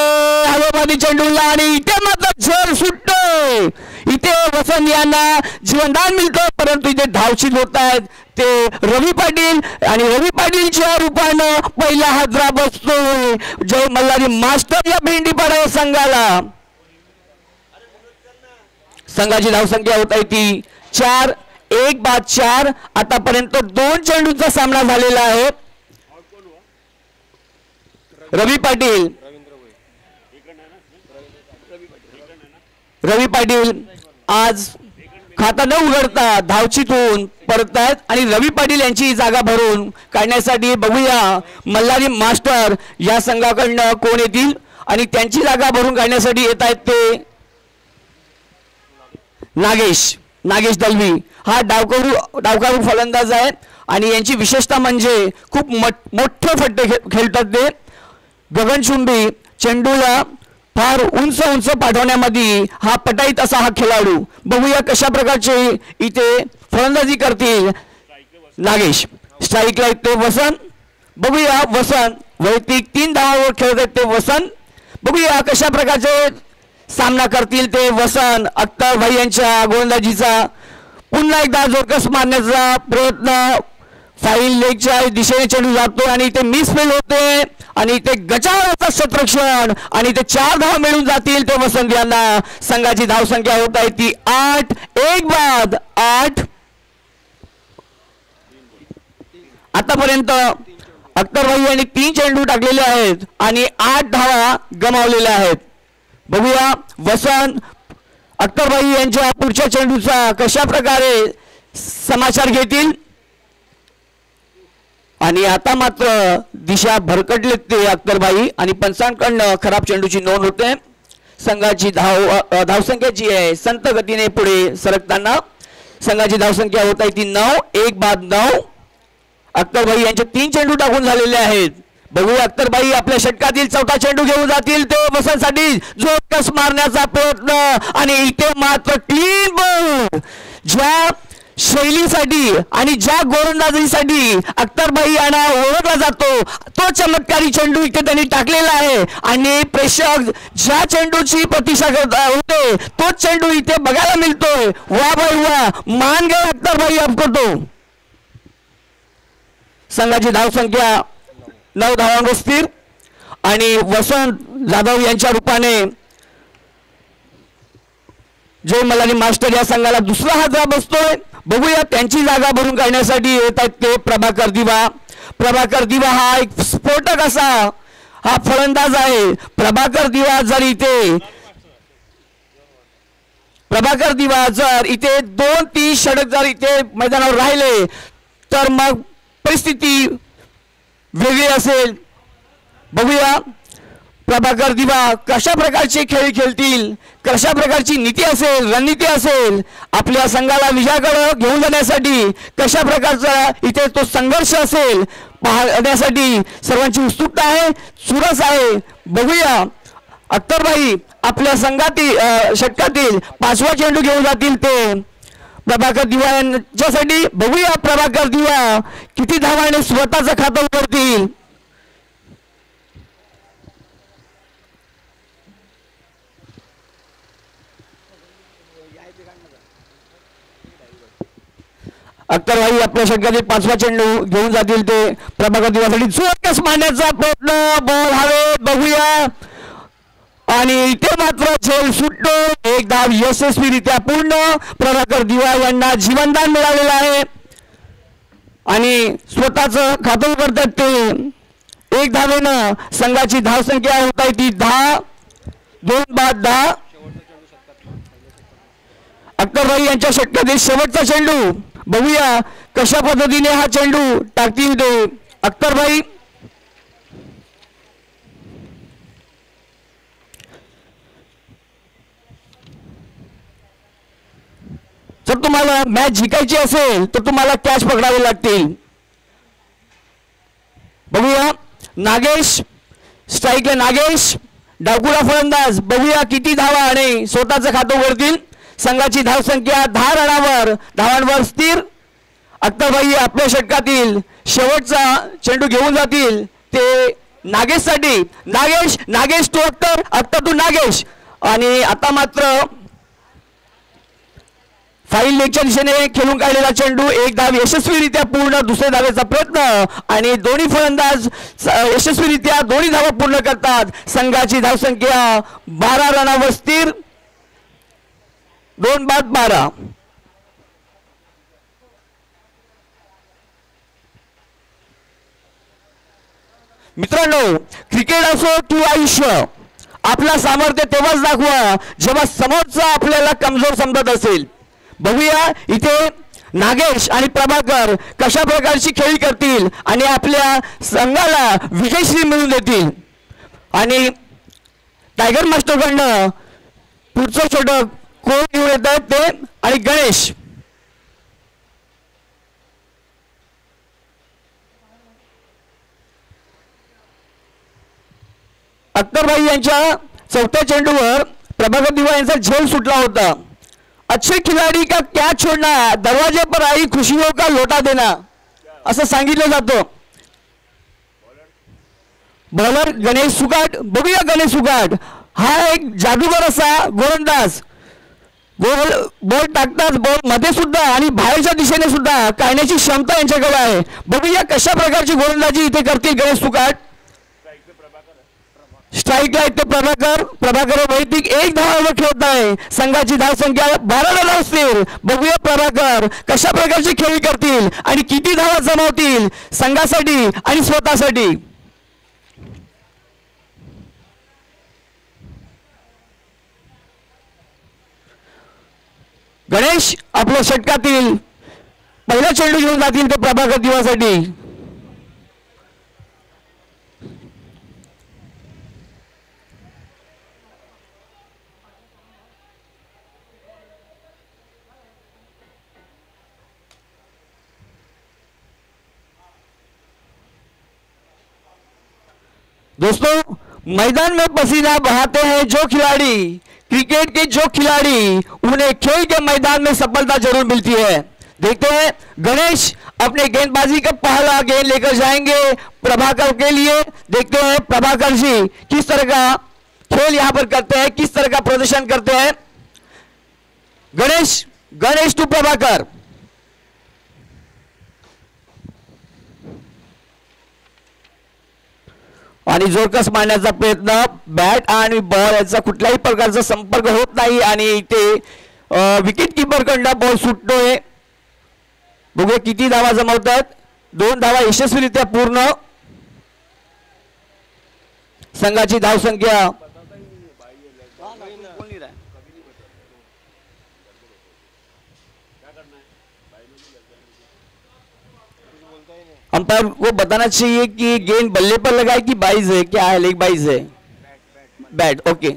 हवेमध्ये चेंडूला आणि इथे मात्र झर सुटतोय. इथे वसंत यांना जीवनदान मिळतं, परंतु इथे धावशीत होत आहेत ते रवी पाटील आणि रवी पाटीलच्या रूपानं पहिला हादरा बसतोय जय मल्हारी मास्टर या भेंडीपाडा संघाला. संघाची धावसंख्या होत आहे ती 4. 1 बाद 4. आतापर्यंत 2 चेंडूंचा सामना झालेला आहे. रवी पाटील आज खाता न उघडता धावचीतून परततात आणि रवी पाटील यांची जागा भरून काढण्यासाठी बघूया मल्हारी मास्टर या संघाकडनं कोण येतील आणि त्यांची जागा भरून काढण्यासाठी येत आहेत ते नागेश दलवी. हा डावकारू फलंदाज आहे आणि यांची विशेषता म्हणजे खूप मोठे फट्टे खेळतात ते. गगनचुंबी चेंडूला फार उंच पाठवण्यामध्ये हा पटाईत असा हा खेळाडू. बघूया कशा प्रकारचे इथे फलंदाजी करतील नागेश. स्ट्राईकला ते वसंत. बघूया वसंत वैयक्तिक 3 धावांवर खेळत आहेत ते वसंत. बघूया कशा प्रकारचे सामना करतील ते वसंत. अख्तर भाई यांच्या गोलंदाजीचा पुन्हा एकदा जोरकस मारण्याचा प्रयत्न. फाईल लेगच्या दिशेने चेंडू जातो आणि ते मिसफील्ड होते आणि ते गजानचा शतरक्षण आणि ते 4 धावा मिळून जातील ते वसंत यांना. संघाची धावसंख्या होत आहे ती 8. 1 बाद 8. आतापर्यंत अख्तर भाई यांनी 3 चेंडू टाकलेले आहेत आणि 8 धावा गमावलेल्या आहेत. बघूया वसंत अख्तर भाई यांच्या पुढच्या चेंडूचा कशा प्रकारे समाचार घेतील आणि आता मात्र दिशा भरकटलेत ते अख्तरबाई आणि पंचांकडनं खराब चेंडूची नोंद होते. संघाची धावसंख्या जी आहे संत गतीने पुढे सरकताना संघाची धावसंख्या होत आहे ती 9. 1 बाद 9. अख्तरबाई यांचे 3 चेंडू टाकून झालेले आहेत. बघूया अख्तरबाई आपल्या षटकातील 4था चेंडू घेऊन जातील ते वसंतसाठी जोरकस मारण्याचा प्रयत्न आणि इथे मात्र क्लीन बॉल. ज्या शैलीसाठी आणि ज्या गोलंदाजीसाठी अख्तरबाई यांना ओळखला जातो तो चमत्कारी चेंडू इथे त्यांनी टाकलेला आहे आणि प्रेक्षक ज्या चेंडूची प्रतीक्षा करत होते तोच चेंडू इथे बघायला मिळतोय. वा बाई वा, मान गए अख्तरबाई करतो. संघाची धावसंख्या 9 धावांवर स्थिर आणि वसंत जाधव यांच्या रूपाने जय मल्हारी मास्टर या संघाला दुसरा हादरा बसतोय. बघूया त्यांची जागा भरून काढण्यासाठी येत आहेत ते प्रभाकर दिवा हा एक स्फोटक असा हा फलंदाज आहे. प्रभाकर दिवा जर इथे 2-3 षटक जर इथे मैदानावर राहिले तर मग परिस्थिती वेगळी असेल. बघूया प्रभाकर दिवा कशा प्रकारचे खेळ खेळतील, कशा प्रकारची नीती असेल, रणनीती असेल, आपल्या संघाला विजयाकडे घेऊन जाण्यासाठी कशा प्रकारचा इथे तो संघर्ष असेल पाहण्यासाठी सर्वांची उत्सुकता आहे, चुरस आहे. बघूया अख्तरबाई आपल्या संघातील षटकातील 5वा चेंडू घेऊन जातील ते प्रभाकर दिवा यांच्यासाठी. बघूया प्रभाकर दिवा किती धावाने स्वतःचं खातं उघडतील. अख्तर भाई आपल्या षटकातील 5वा चेंडू घेऊन जातील ते प्रभाकर दिवासाठी जोरकस मारण्याचा प्रयत्न, बॉल हवेत, बघूया आणि इथे मात्र झेल सुटतो. एक धाव यशस्वीरित्या पूर्ण. प्रभाकर दिवा यांना जीवनदान मिळालेलं आहे आणि स्वतःचं खातं करतात ते. एक धावेनं संघाची धावसंख्या होत आहे ती 10. 2 बाद 10. अख्तर भाई यांच्या षटकातील शेवटचा चेंडू, बघूया कशा पद्धतीने हा चेंडू टाकतील ते अख्तर भाई. जर तुम्हाला मॅच जिंकायची असेल तर तुम्हाला कॅच पकडावे लागतील. बघूया नागेश, स्ट्राईकला नागेश, डाकुळा फलंदाज, बघूया किती धावा आणि स्वतःचं खातं उघडतील. संघाची धावसंख्या 10 रनावर, धावांवर स्थिर. अख्तर भाई आपल्या षटकातील शेवटचा चेंडू घेऊन जातील ते नागेशसाठी. नागेश, नागेश तू अख्तर, अख्तर तू नागेश. आणि आता मात्र फाईल लेगच्या दिशेने खेळून काढलेला चेंडू. एक धाव यशस्वीरित्या पूर्ण. दुसऱ्या धावेचा प्रयत्न आणि दोन्ही फलंदाज यशस्वीरित्या दोन्ही धावा पूर्ण करतात. संघाची धावसंख्या 12 रनावर स्थिर. 2 बाद 12. मित्रांनो, क्रिकेट असो किंवा आयुष्य, आपला सामर्थ्य तेव्हाच दाखवा जेव्हा समोरचा आपल्याला कमजोर समजत असेल. बघूया इथे नागेश आणि प्रभाकर कशा प्रकारची खेळी करतील आणि आपल्या संघाला विजयश्री मिळवून देतील. आणि टायगर मास्टरकडनं पुढचं षटक कोण घेऊन येतात ते आणि गणेश. अख्तर भाई यांच्या चौथ्या चेंडूवर प्रभाकर दिवा यांचा झेल सुटला होता. अच्छे खिलाडी का क्या छोड़ना, दरवाजे पर आई खुशियों का लोटा देना, असं सांगितलं जातं. बॉलर गणेश सुगाट, बघूया गणेश सुगाट हा एक जादूगर असा गोलंदाज. बॉल टाकताच बॉल मध्ये सुद्धा आणि बाहेरच्या दिशेने सुद्धा काढण्याची क्षमता यांच्याकडे आहे. बघूया कशा प्रकारची गोलंदाजी इथे करतील गणेश सुगाट. स्ट्राईकला इथे प्रभाकर, प्रभाकर वैयक्तिक 1 धावावर खेळत आहे. संघाची धावसंख्या 12 रन असतील. बघूया प्रभाकर कशा प्रकारची खेळी करतील आणि किती धावा जमवतील संघासाठी आणि स्वतःसाठी. गणेश आपल्या षटकातील पहिला चेंडू घेऊन जातील ते प्रभाकर दिवासाठी. दोस्तों, मैदान में पसीना बहाते हैं जो खिलाड़ी, क्रिकेट के जो खिलाड़ी, उन्हें खेल के मैदान में सफलता जरूर मिलती है. देखते हैं गणेश अपने गेंदबाजी का पहला गेंद लेकर जाएंगे प्रभाकर के लिए. देखते हैं प्रभाकर जी किस तरह का खेल यहां पर करते हैं, किस तरह का प्रदर्शन करते हैं. गणेश, गणेश टू प्रभाकर. आणि जोरकस मारण्याचा प्रयत्न. बॅट आणि बॉल याचा कुठल्याही प्रकारचा संपर्क होत नाही आणि इथे विकेट किपर कडनं बॉल सुटतोय. बघूया किती धावा जमवतात. 2 धावा यशस्वीरित्या पूर्ण. संघाची धावसंख्या अंपायर को बताना चाहिए कि गेंद बल्ले पर लगा है कि बाइज है, क्या है, लेग बाइज है, बैट. ओके.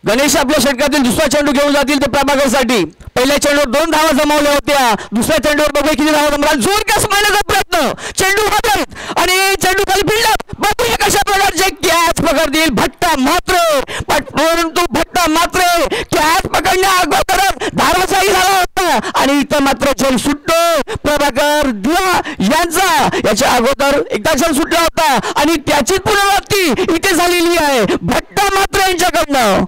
गणेश आपल्या षटकातील दुसरा चेंडू घेऊन जातील ते प्रभाकरसाठी. पहिल्या चेंडूवर 2 धावा जमवल्या होत्या. दुसऱ्या चेंडूवर बघूया किती धावा जमवल्या. जोरकस मारण्याचा प्रयत्न. चेंडू हातात आणि चेंडू खाली फिरला. बघूया कशा प्रकारचे कॅच पकडतील भट्टा मात्रे. परंतु भट्टा मात्रे कॅच पकडण्या अगोदर धावाचाही झाला होता आणि इथं मात्र चेंडू सुटतो. प्रभाकर दिवा यांचा याच्या अगोदर एकदा चेंडू सुटला होता आणि त्याची पुनरावृत्ती इथे झालेली आहे भट्टा मात्रे यांच्याकडनं.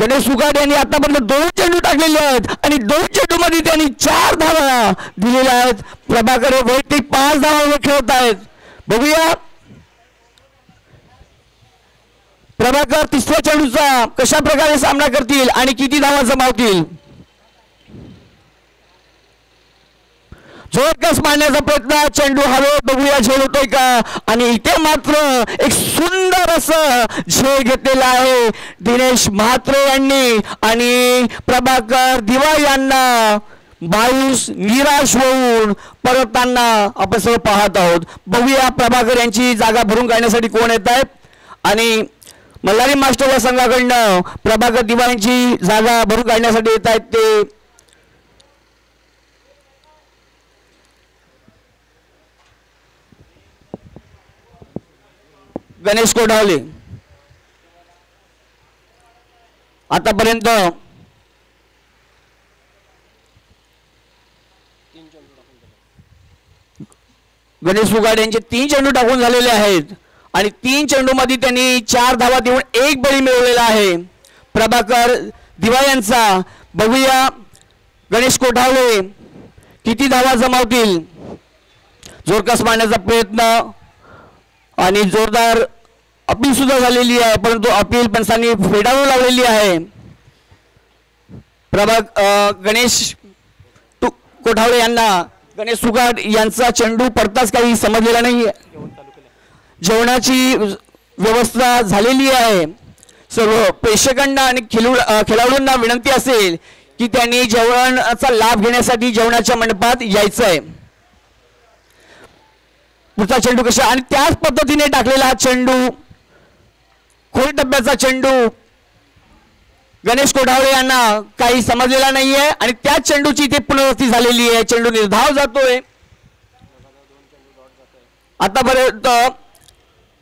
गणेश सुकाट यांनी आतापर्यंत 2 चेंडू टाकलेले आहेत आणि 2 चेंडूमध्ये त्यांनी 4 धावा दिलेल्या आहेत. प्रभाकर वैयक्तिक 5 धावांवर खेळत आहेत. बघूया प्रभाकर तिसऱ्या चेंडूचा कशा प्रकारे सामना करतील आणि किती धावा जमावतील. जोरकस मारण्याचा प्रयत्न, चेंडू हवेत, बघूया झेल होतोय का. आणि इथे मात्र एक सुंदर असं झेल घेतलेला आहे दिनेश म्हात्रे यांनी आणि प्रभाकर दिवा यांना मायूस निराश होऊन परतताना आपण सर्व पाहत आहोत. बघूया प्रभाकर यांची जागा भरून काढण्यासाठी कोण येत आहेत. आणि मल्हारी मास्टर या संघाकडनं प्रभाकर दिवा यांची जागा भरून काढण्यासाठी येत आहेत ते गणेश कोठावले. आतापर्यंत गणेश सुगाड यांचे 3 चेंडू टाकून झालेले आहेत आणि 3 चेंडूमध्ये त्यांनी 4 धावा देऊन 1 बळी मिळवलेला आहे. प्रभाकर दिवा यांचा बघूया गणेश कोठावले किती धावा जमावतील. जोरकस मारण्याचा प्रयत्न आणि जोरदार अपील सुद्धा झालेली आहे, परंतु अपील पंचांनी फेटाळून लावलेली आहे. गणेश कोठावळे यांना गणेश सुगाट यांचा चेंडू पडताच काही समजलेला नाही. जेवणाची व्यवस्था झालेली आहे. सर्व प्रेक्षकांना आणि खेळाडूंना विनंती असेल की त्यांनी जेवणाचा लाभ घेण्यासाठी जेवणाच्या मंडपात यायचं आहे. पुढचा चेंडू कशा आणि त्याच पद्धतीने टाकलेला हा चेंडू खोल टप्प्याचा चेंडू गणेश कोठावळे यांना काही समजलेला नाहीये आणि त्याच चेंडूची इथे पुनरावृत्ती झालेली आहे. चेंडू निर्धाव जातोय. आतापर्यंत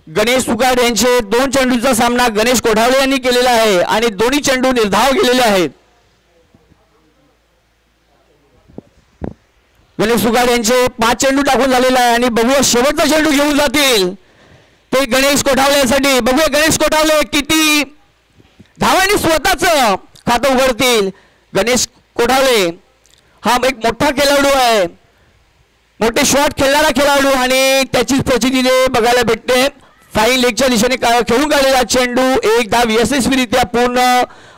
गणेश सुगाड यांचे 2 चेंडूचा सामना गणेश कोठावळे यांनी केलेला आहे आणि दोन्ही चेंडू निर्धाव गेलेले आहेत. गणेश सुगाड यांचे 5 चेंडू टाकून झालेला आहे आणि बघूया शेवटचा चेंडू घेऊन जातील ते गणेश कोठावळेसाठी. बघूया गणेश कोठावळे किती धावांनी स्वतःच खातं उघडतील. गणेश कोठावळे हा एक मोठा खेळाडू आहे, मोठे शॉट खेळणारा खेळाडू आणि त्याची प्रचितीने बघायला भेटते. फाईन लेगच्या दिशेने खेळून काढलेला चेंडू 1 धाव यशस्वीरित्या पूर्ण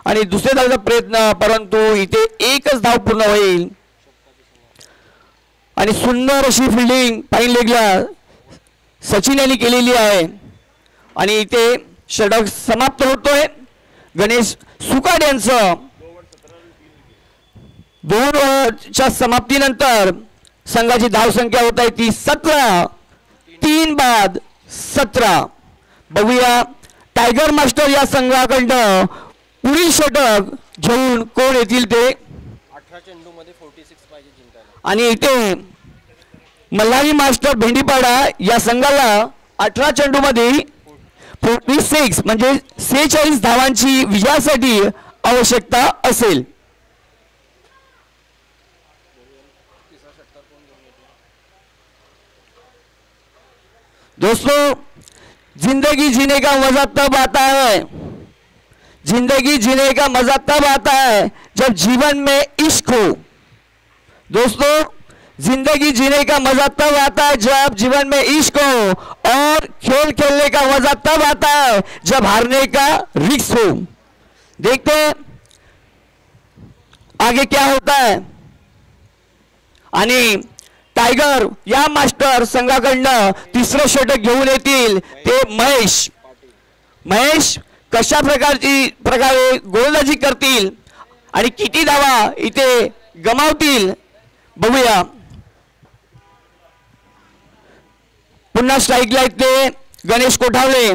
आणि दुसऱ्या धावाचा प्रयत्न, परंतु इथे 1च धाव पूर्ण होईल. आणि सुंदर अशी फिल्डिंग फाईन लेगला सचिन यांनी केलेली आहे आणि इथे षटक समाप्त होतोय. गणेश सुकाड यांचं 2 ओव्हरच्या समाप्तीनंतर संघाची धावसंख्या होत आहे ती 17. 3 बाद 17. बघूया टायगर मास्टर या संघाकडनं पुढील षटक घेऊन कोण येतील ते. 18 चेंडूमध्ये 46 पाहिजे जिंकायला आणि इथे मल्हारी मास्टर भेंडीपाडा या संघाला 18 चेंडूमध्ये 46 म्हणजे 46 धावांची विजयासाठी आवश्यकता असेल. दोस्तों, जिंदगी जीने का मजा तब आता है, जिंदगी जीने का मजा तब आता है जब जीवन में इश्क हो. दोस्तों, जिंदगी जीने का मजा तब आता है जब जीवन में इश्क हो और खेल खेलने का मजा तब आता है जब हारने का रिस्क हो. देखते हैं आगे क्या होता है. आणि टायगर या मास्टर संघाकडनं तिसरं षटक घेऊन येतील ते महेश कशा प्रकारे गोलंदाजी करतील आणि किती धावा इथे गमावतील बघूया. पुन्हा स्ट्राईकला येते गणेश कोठावळे.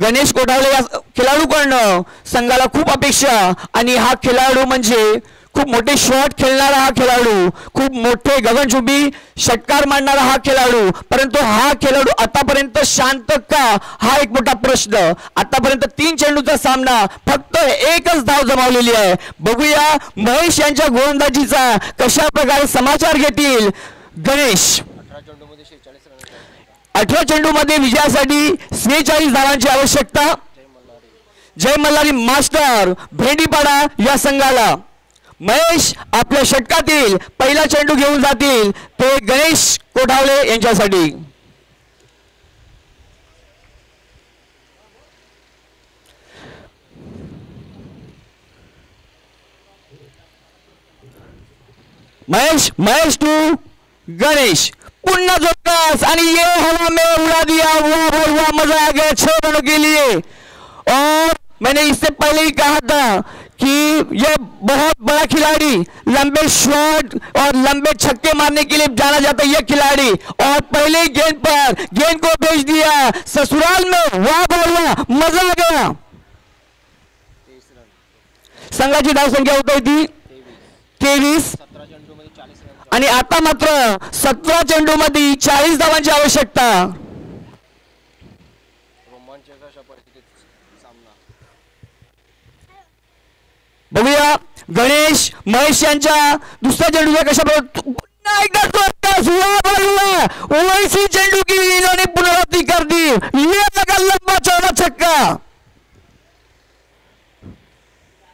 गणेश कोठावळे या खेळाडूकडनं संघाला खूप अपेक्षा आणि हा खेळाडू म्हणजे खूप मोठे शॉट खेळणारा हा खेळाडू, खूप मोठे गगनचुंबी षटकार मारणारा हा खेळाडू, परंतु हा खेळाडू आतापर्यंत शांत का हा एक मोठा प्रश्न. आतापर्यंत 3 चेंडूचा सामना फक्त 1च धाव जमावलेली आहे. बघूया महेश यांच्या गोलंदाजीचा कशा प्रकारे समाचार घेतील गणेश. 18 चेंडूमध्ये विजयासाठी 46 धावांची आवश्यकता. जय मल्हारी मास्टर भेंडीपाडा या संघाला. महेश आपल्या षटकातील पहिला चेंडू घेऊन जातील, ते गणेश कोठावले यांच्यासाठी. महेश टू गणेश, पुन्हा जोरदार आणि ये हवा में उड़ा दिया, वाह भाई वाह, मजा आ गया 6 रनों के लिए. और मैंने इससे पहले ही कहा था कि ये बहुत बड़ा खिलाड़ी, लंबे शॉट और लंबे छक्के मारने के लिए जाना जाता है ये खिलाड़ी, और पहले गेंद पर गेंद को भेज दिया ससुराल में, वाह भाई वाह, मजा आ गया. संघाची धावसंख्या होत होती 23 आणि आता मात्र 17 चेंडूमध्ये 40 धावांची आवश्यकता. बघूया गणेश महेश यांच्या दुसऱ्या चेंडूच्या कशा पुन्हा एकदा ओवैसी चेंडू की इन्होंने पुनरावृत्ति कर दी, ये लगा लंबा चौड़ा छक्का.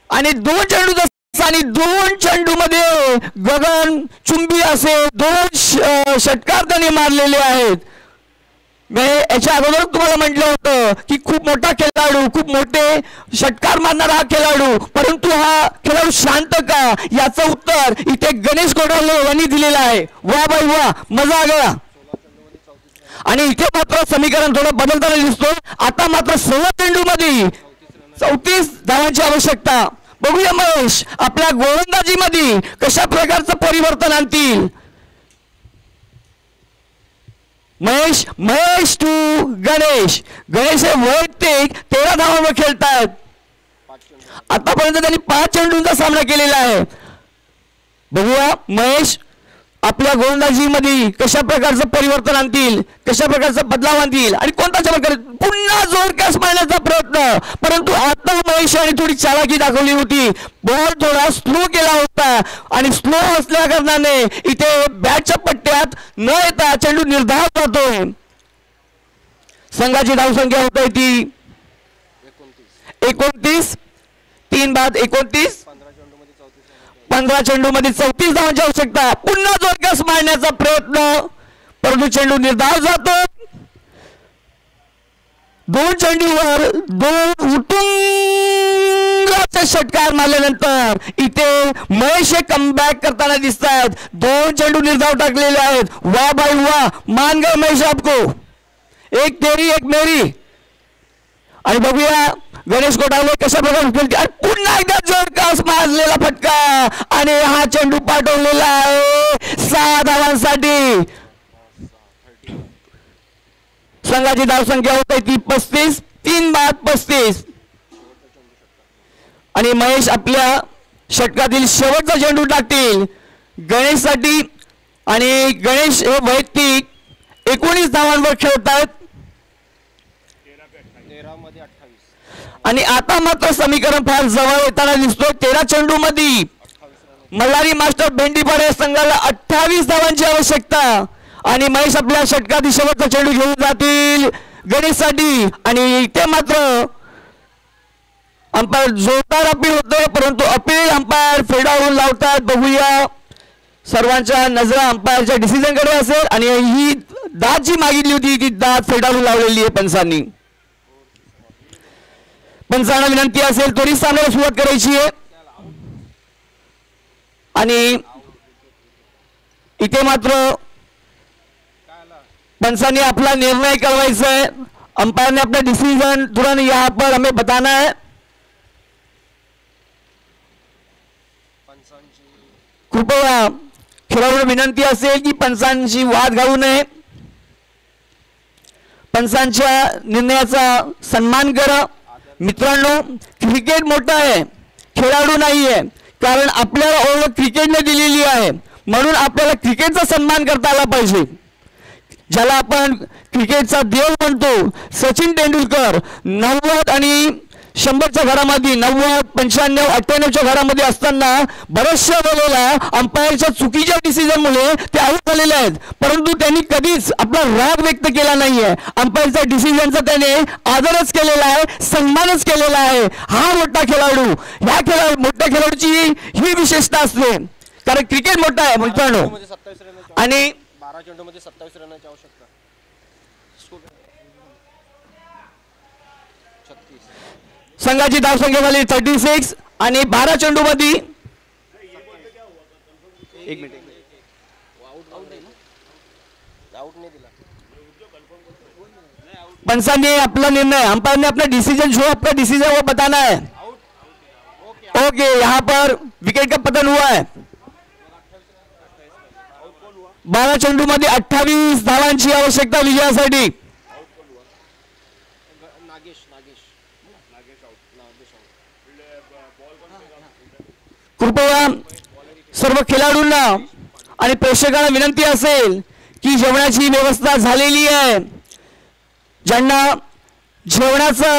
आणि 2 चेंडू आणि 2 चेंडू मध्ये गगन चुंबी असे 2 षटकार त्यांनी मारलेले आहेत. मी याच्या अगोदर तुम्हाला म्हटलं होतं की खूप मोठा खेळाडू, खूप मोठे षटकार मारणारा हा खेळाडू, परंतु हा खेळाडू शांत का, याचं उत्तर इथे गणेश कोठावले यांनी दिलेलं आहे. वाह भाई वाह, मजा आ गया. आणि इथे मात्र समीकरण थोडं बदलताना दिसतो. आता मात्र 16 चेंडू मध्ये 34 धावांची आवश्यकता. बघूया महेश आपल्या गोलंदाजीमध्ये कशा प्रकारचं परिवर्तन आणतील. महेश टू गणेश हे वैयक्तिक 13 धावांवर खेळतात. आतापर्यंत त्यांनी 5 चेंडूंचा सामना केलेला आहे. बघूया महेश आपल्या गोलंदाजीमध्ये कशा प्रकारचं परिवर्तन आणतील, कशा प्रकारचा बदलाव आणतील आणि कोणत्या प्रकारे पुन्हा जोरदार मारण्याचा प्रयत्न, परंतु आता महेश यांनी थोडी चालाकी दाखवली होती. बॉल थोडा स्लो केला होता आणि स्लो असल्या कारणाने इथे बॅटच्या पट्ट्यात न येता चेंडू निर्धाव जातो. संघाची धावसंख्या होत आहे ती 29, 3 बाद 29, 15 चेंडू मध्ये 34 धावांची आवश्यकता. पुन्हा जोरदार मारण्याचा प्रयत्न, परंतु चेंडू निर्धाव जातो. 2 चेंडूवर 2 उटुंगाचे षटकार मारल्यानंतर इथे महेश कमबॅक करताना दिसतात. 2 चेंडू निर्धाव टाकलेले आहेत. वाह भाई वाह, मान गए महेश आपको, एक तेरी एक मेरी. आणि बघूया गणेश कोठावले कशा प्रकारे खेळते आणि पुन्हा एकदा जोरदार मारलेला फटका आणि हा चेंडू पाठवलेला आहे 6 धावांसाठी. संघाची धावसंख्या होते ती 35, 3 बाद 35. आणि महेश आपल्या षटकातील शेवटचा चेंडू टाकतील गणेशसाठी. आणि गणेश हे वैयक्तिक 19 धावांवर खेळतात. आणि आता मात्र समीकरण फार जवळ येताना दिसतो. 13 चेंडू मध्ये मल्हारी मास्टर भेंडीपाडा संघाला 28 धावांची आवश्यकता. आणि महेश आपल्या षटकातील शेवटचा चेंडू घेऊन जातील गणेशसाठी. आणि इथे मात्र अंपायर जोरदार अपील होते, परंतु अपील अंपायर फेडाळून लावतात. बघूया सर्वांच्या नजरा अंपायरच्या डिसिजन कडे असेल आणि ही दाद जी मागितली होती ती दाद फेडाळून लावलेली आहे पंचांनी. पंचांना विनंती असेल त्वरित सामन्याला सुरुवात करायची आहे. आणि इथे मात्र पंचांनी अपना निर्णय कळवायचा है. अंपायर ने अपना डिसीजन तुरंत यहाँ पर हमें बताना है. कृपया खेळाडूंना विनंती असेल की पंचांची वाद घालू नये, पंचांच्या निर्णयाचा सन्मान करा. मित्रांनो, क्रिकेट मोठा आहे, खेळाडू नाही आहे. कारण आपल्याला ओळख क्रिकेटने दिलेली आहे, म्हणून आपल्याला क्रिकेटचा सन्मान करता आला पाहिजे. ज्याला आपण क्रिकेटचा देव म्हणतो सचिन तेंडुलकर 90 आणि 100च्या घरामध्ये 90, 95, 98च्या घरामध्ये असताना बऱ्याचशा वेळेला अंपायरच्या चुकीच्या डिसिजनमुळे ते आऊट झालेले आहेत, परंतु त्यांनी कधीच आपला राग व्यक्त केला नाहीये. अंपायरच्या डिसिजनचा त्याने आदरच केलेला आहे, सन्मानच केलेला आहे. हा मोठा खेळाडू, मोठ्या खेळाडूची ही विशेषता असते, कारण क्रिकेट मोठा आहे मित्रांनो. 27 रन आणि 12 चेंडूमध्ये 27 रनाची आवश्यकता. 36. संघाची धावसंख्या झाली 36 आणि 12 चेंडूमध्ये एक मिनिट आउट नहीं दिला. पंचाने अपना निर्णय, अंपायर ने अपना डिसीजन, जो आपका डिसीजन वो बताना है. ओके, यहाँ पर विकेट का पतन हुआ है. 12 चेंडू मध्ये 28 धावांची आवश्यकता विजयासाठी. कृपया सर्व खेळाडूंना आणि प्रेक्षकांना विनंती असेल की जेवणाची व्यवस्था झालेली आहे. ज्यांना जेवणाचा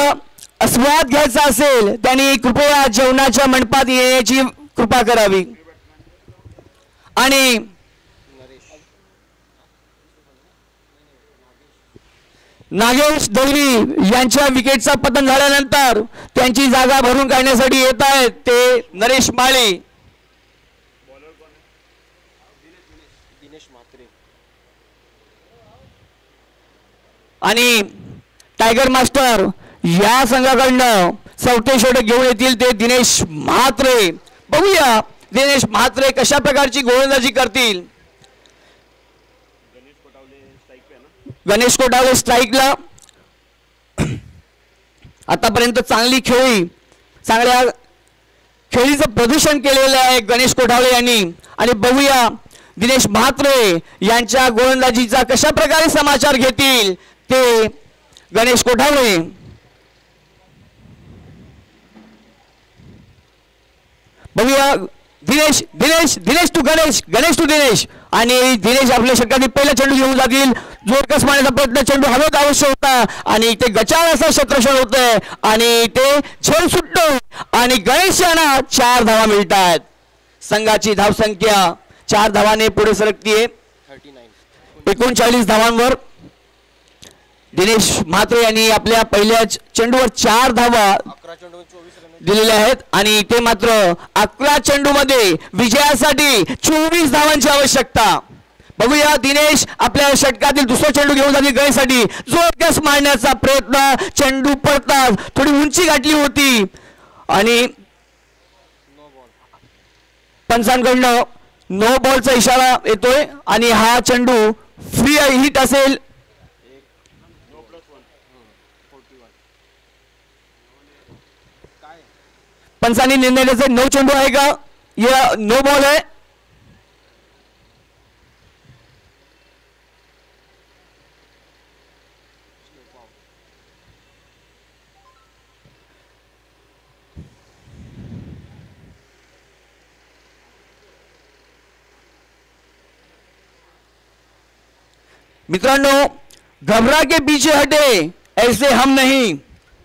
आस्वाद घ्यायचा असेल त्यांनी कृपया जेवणाच्या मंडपात येण्याची कृपा करावी. आणि नागेश दौरी यांच्या विकेटचा पतन झाल्यानंतर त्यांची जागा भरून काढण्यासाठी येत आहेत ते नरेश माळी. दिनेश म्हात्रे. आणि टायगर मास्टर या संघाकडनं चौथे षटक घेऊन येतील ते दिनेश म्हात्रे. बघूया दिनेश म्हात्रे कशा प्रकारची गोलंदाजी करतील. गणेश कोटावले स्ट्राईकला. आतापर्यंत चांगल्या खेळीचं प्रदर्शन केलेलं आहे गणेश कोठावले यांनी. आणि बघूया दिनेश म्हात्रे यांच्या गोलंदाजीचा कशा प्रकारे समाचार घेतील ते गणेश कोठावले. बघूया दिनेश दिनेश दिनेश टू गणेश, गणेश टू दिनेश. आणि दिनेश आपल्या षटकातील पहिला चेंडू घेऊन जातील. जोरकस मारण्याचा प्रयत्न, चेंडू हवेत अवश्य होता आणि ते गचाळ असं क्षेत्रक्षण होतंय आणि ते झेल सुटतो आणि गणेश यांना 4 धावा मिळतात. संघाची धावसंख्या 4 धावाने पुढे सरकतीये 39 धावांवर. दिनेश म्हात्रे यांनी आपल्या पहिल्या चेंडूवर 4 धावा 11 चेंडू 24 रन दिलेले आहेत आणि ते मात्र 11 चेंडूमध्ये विजयासाठी 24 धावांची आवश्यकता. बघूया दिनेश आपल्या षटकातील दुसरा चेंडू घेऊन जातील गणेशसाठी. जोरकस मारण्याचा प्रयत्न, चेंडू पडतात, थोडी उंची गाठली होती आणि पंचांकडनं नो बॉलचा इशारा येतोय आणि हा चेंडू फ्री हिट असेल. पंचांनी निर्णय द्यायचा 9 चेंडू आहे का, या नो बॉल आहे. मित्रांनो, घबरा के पीछे हटे ऐसे हम नहीं.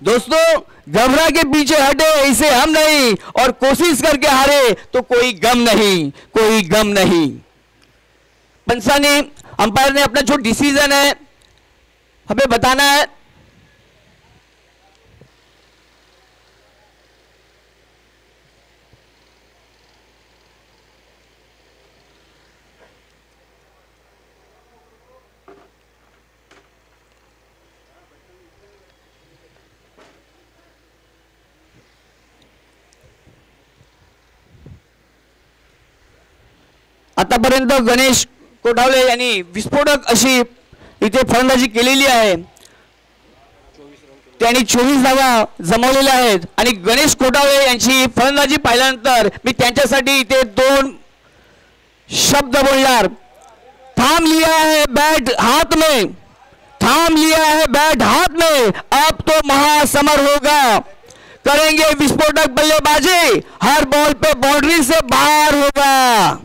दोस्तों, घबरा के पीछे हटे ऐसे हम नहीं और कोशिश करके हारे तो कोई गम नहीं, कोई गम नहीं. पंचाने, अंपायर ने अपना जो डिसीजन है हमें बताना है. आतापर्यंत गणेश कोठावले यांनी विस्फोटक अशी इथे फलंदाजी केलेली आहे. त्यांनी 24 धावा जमवलेल्या आहेत आणि गणेश कोठावले यांची फलंदाजी पाहिल्यानंतर मी त्यांच्यासाठी इथे 2 शब्द बोलणार. थाम लिया है बैट हाथ में, थाम लिया है बैट हाथ में, अब तो महासमर होगा. करेंगे विस्फोटक बल्लेबाजी, हर बॉल पे बाउंड्री से बाहर होगा.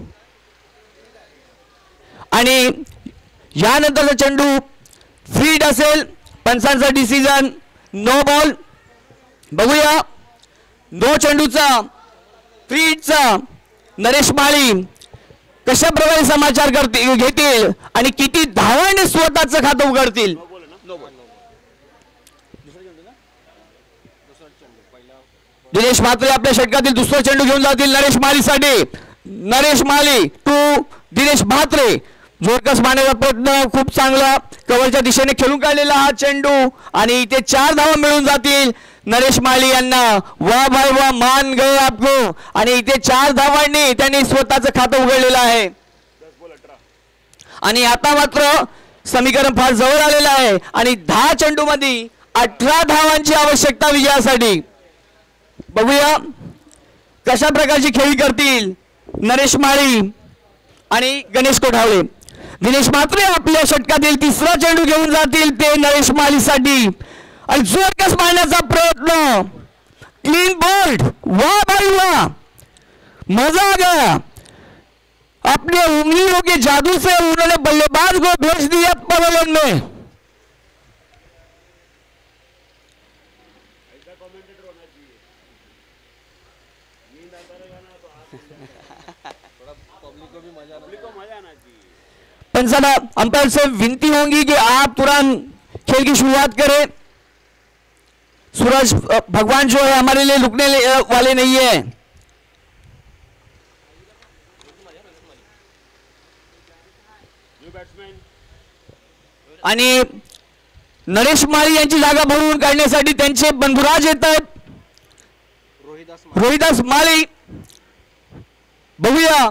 आणि यानंतरचा चेंडू फ्रीड असेल. पंचांचा डिसिजन नो बॉल. बघूया 2 चेंडूचा फ्री हिटचा नरेश माळी कशा प्रकारे समाचार घेतील आणि किती धावांनी स्वतःचं खातं उघडतील. दिनेश म्हात्रे आपल्या षटकातील दुसरा चेंडू घेऊन जातील नरेश माळीसाठी. नरेश माळी टू दिनेश म्हात्रे. जोरकस मारण्याचा प्रयत्न खूप चांगला कव्हरच्या दिशेने खेळून काढलेला हा चेंडू आणि इथे 4 धावा मिळून जातील नरेश माळी यांना. वाह भाई वाह, मान गए आपको. आणि इथे 4 धावांनी त्यांनी स्वतःचं खातं उघडलेलं आहे. आणि आता मात्र समीकरण फार जवळ आलेलं आहे आणि 10 चेंडू मध्ये 18 धावांची आवश्यकता विजयासाठी. बघूया कशा प्रकारची खेळी करतील नरेश माळी आणि गणेश कोठावळे. दिनेश म्हात्रे आपल्या षटकातील तिसरा चेंडू घेऊन जातील ते नरेश माळीसाठी आणि जोरकस मारण्याचा प्रयत्न. Clean bowled. वाह भाई वाह, मजा आ गया. अपने उंगलियों के जादू से उन्होंने बल्लेबाज को भेज दिया पवेलियन में. पंचाना अंपायर से विनती होगी कि आप तुरंत खेल की शुरुआत करें. सूरज भगवान जो है हमारे लिए रुकने वाले नहीं है. आणि नरेश माळी यांची जागा भरून काढण्यासाठी त्यांचे बंधुराज येत आहेत. रोहिदास माळी. बघूया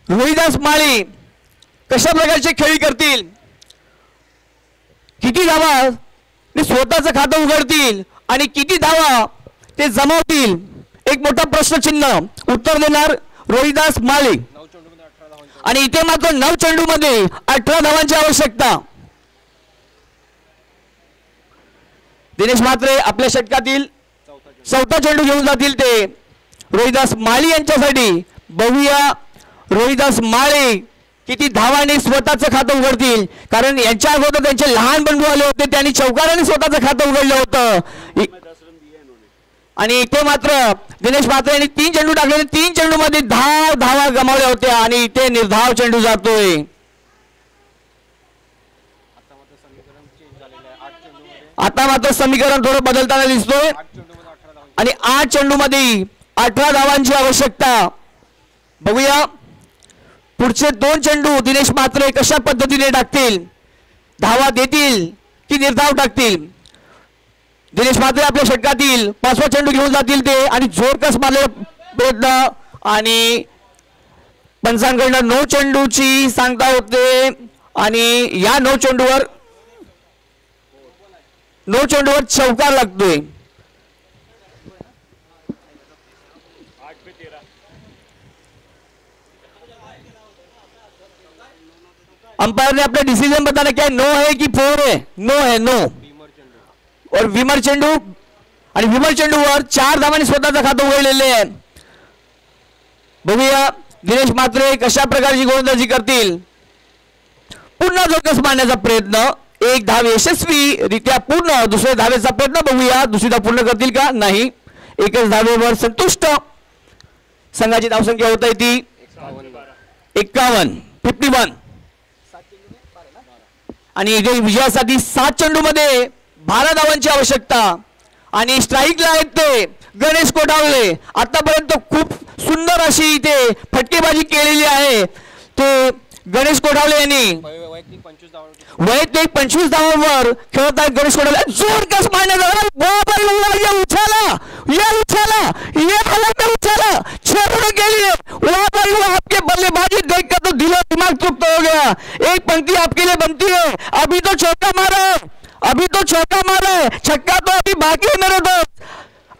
रोहिदास माळी कशा प्रकारचे खेळी करतील, किती धावा ते स्वतःचं खातं उघडतील आणि किती धावा ते जमवतील. एक मोठा प्रश्नचिन्ह. उत्तर देणार रोहिदास माळी. आणि इथे मात्र 9 चेंडू मध्ये 18 धावांची आवश्यकता. दिनेश म्हात्रे आपल्या षटकातील 4था चेंडू घेऊन जातील ते रोहिदास माळी यांच्यासाठी. बघूया रोहिदास माळी किती धावांनी स्वतःचं खातं उघडतील, कारण यांच्या अगोदर त्यांचे लहान बंधू आले होते, त्यांनी चौकाराने स्वतःचं खातं उघडलं होतं. आणि इथे मात्र दिनेश म्हात्रे यांनी 3 चेंडू टाकले. 3 चेंडू मध्ये 10 धावा गमावल्या होत्या आणि इथे निर्धाव चेंडू जातोय. आता मात्र समीकरण थोडं बदलताना दिसतोय आणि 8 चेंडू मध्ये 18 धावांची आवश्यकता. बघूया पुढचे 2 चेंडू दिनेश म्हात्रे कशा पद्धतीने टाकतील, धावा देतील की निर्धाव टाकतील. दिनेश म्हात्रे आपल्या षटकातील 5वा चेंडू घेऊन जातील ते आणि जोरकस मारलेला प्रयत्न आणि पंचांकडनं 9 चेंडूची सांगता होते आणि या 9 चेंडूवर चौकार लागतोय. अंपायर ने अपना डिसीजन बताना क्या है, 9 है कि 4 है. 9 है, 9. और विमर चेंडू आणि विमर चेंडूवर 4 धावांनी स्वतःचं खातं उघडलेले आहे. बघूया दिनेश म्हात्रे कशा प्रकारची गोलंदाजी करतील. पुन्हा जोरकस मारण्याचा प्रयत्न. 1 धाव यशस्वीरित्या पूर्ण. दुसऱ्या धावेचा प्रयत्न. बघूया दुसरी धाव पूर्ण करतील का, नाही. एकच धावेवर संतुष्ट संघाची धावसंख्या होत आहे ती 51. आणि इथे विजयासाठी 7 चेंडू मध्ये 12 धावांची आवश्यकता. आणि स्ट्राईकला आहेत ते गणेश कोठावळे. आतापर्यंत खूप सुंदर अशी इथे फटकेबाजी केलेली आहे ते गणेश कोठावळे यांनी. वैयक्तिक 25 धावांवर खेळत आहेत गणेश कोठावळे. जोरकस मारण्याचा आपके बल्लेबाजी देखकर तो दिलो दिमाग तृप्त हो गया. एक पंक्ति आपके लिए बनती है. अभी तो चौका मारा है, छक्का तो अभी बाकी है मेरे दोस्त.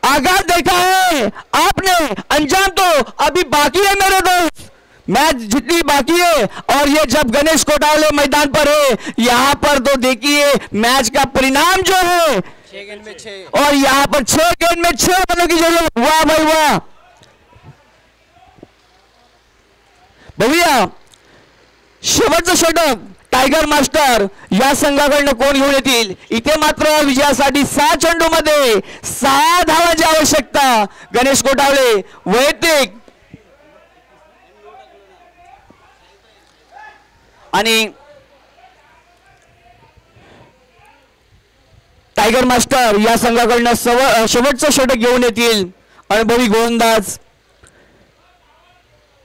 आगाज देखा है आपने, अंजाम तो अभी बाकी है मेरे दोस्त. मैच जितनी बाकी है और ये जब गणेश कोठावळे मैदान पर है, यहाँ पर तो देखिए मैच का परिणाम जो है 6 गेंद में 6 और यहाँ पर 6 गेंद में 6 रनों की जरूरत. वाह भाई वाह. बघूया शेवटचं षटक टायगर मास्टर या संघाकडनं कोण घेऊन येतील. इथे मात्र विजयासाठी 6 चेंडूमध्ये 6 धावांची आवश्यकता. गणेश कोठावळे वैयक्तिक आणि टायगर मास्टर या संघाकडनं शेवटचं षटक घेऊन येतील. अनुभवी गोलंदाज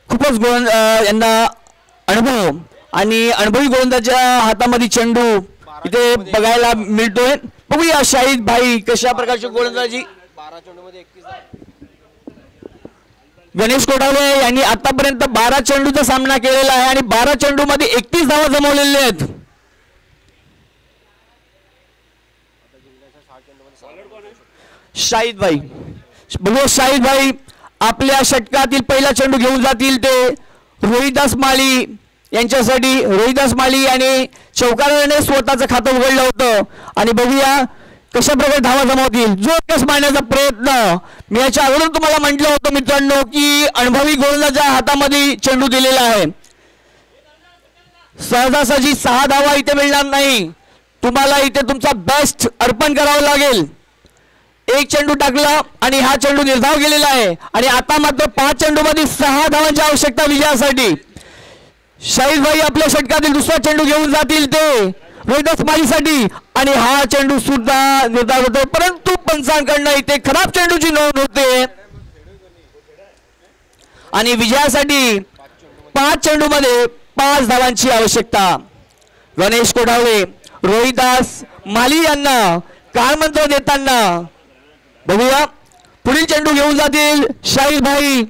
खूपच यांना अनुभव आणि अनुभवी गोलंदाजाच्या हातामध्ये चेंडू इथे बघायला मिळतोय. बघूया शाहिद भाई कशा प्रकारची गोलंदाजी. 12 चेंडूमध्ये 31 गणेश कोठावळे यांनी आतापर्यंत 12 चेंडूचा सामना केलेला आहे आणि 12 चेंडूमध्ये 31 धावा जमवलेल्या आहेत. शाहिद भाई बघू शाहिद भाई आपल्या षटकातील पहिला चेंडू घेऊन जातील. ते रोहिदास माळी यांच्यासाठी. रोहिदास माळी आणि चौकाराने स्वतःचं खातं उघडलं होतं आणि बघूया कशा प्रकारे धावा जमवतील. जोरकस मारण्याचा प्रयत्न. मी याच्या अगोदर तुम्हाला म्हटलं होतं मित्रांनो की अनुभवी गोलंदाजाच्या हातामध्ये चेंडू दिलेला आहे. सहजासहजी 6 धावा इथे मिळणार नाही. तुम्हाला इथे तुमचा बेस्ट अर्पण करावं लागेल. एक चेंडू टाकला आणि हा चेंडू निर्धाव गेलेला आहे आणि आता मात्र 5 चेंडूमध्ये 6 धावांची आवश्यकता विजयासाठी. शाहिद भाई आपल्या षटकातील दुसरा चेंडू घेऊन जातील ते रोहिदास माळीसाठी आणि हा चेंडू सुद्धा निर्धाव होतो. परंतु पंचांकडनं इथे खराब चेंडूची नोंद होते आणि विजयासाठी 5 चेंडूमध्ये 5 धावांची आवश्यकता. गणेश कोठावळे रोहिदास माळी यांना काळमंत्र देताना बघूया. पुढील चेंडू घेऊन जातील शाहिद भाई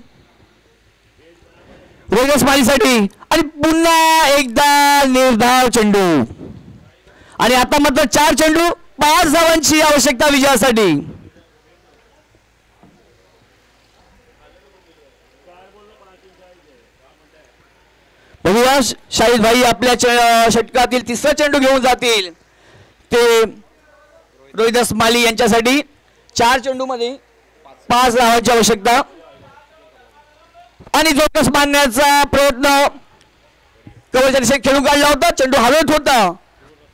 रोहिदास माळीसाठी आणि पुन्हा एकदा निर्धाव चेंडू आणि आता मात्र 4 चेंडू 5 धावांची आवश्यकता विजयासाठी. बघूया शाहिद भाई आपल्या षटकातील तिसरा चेंडू घेऊन जातील. ते रोहिदास माळी यांच्यासाठी 4 चेंडूमध्ये 5 धावांची आवश्यकता आणि जोरकस मारण्याचा प्रयत्न. कवचाने खेळून काढला होता. चेंडू हवेत होता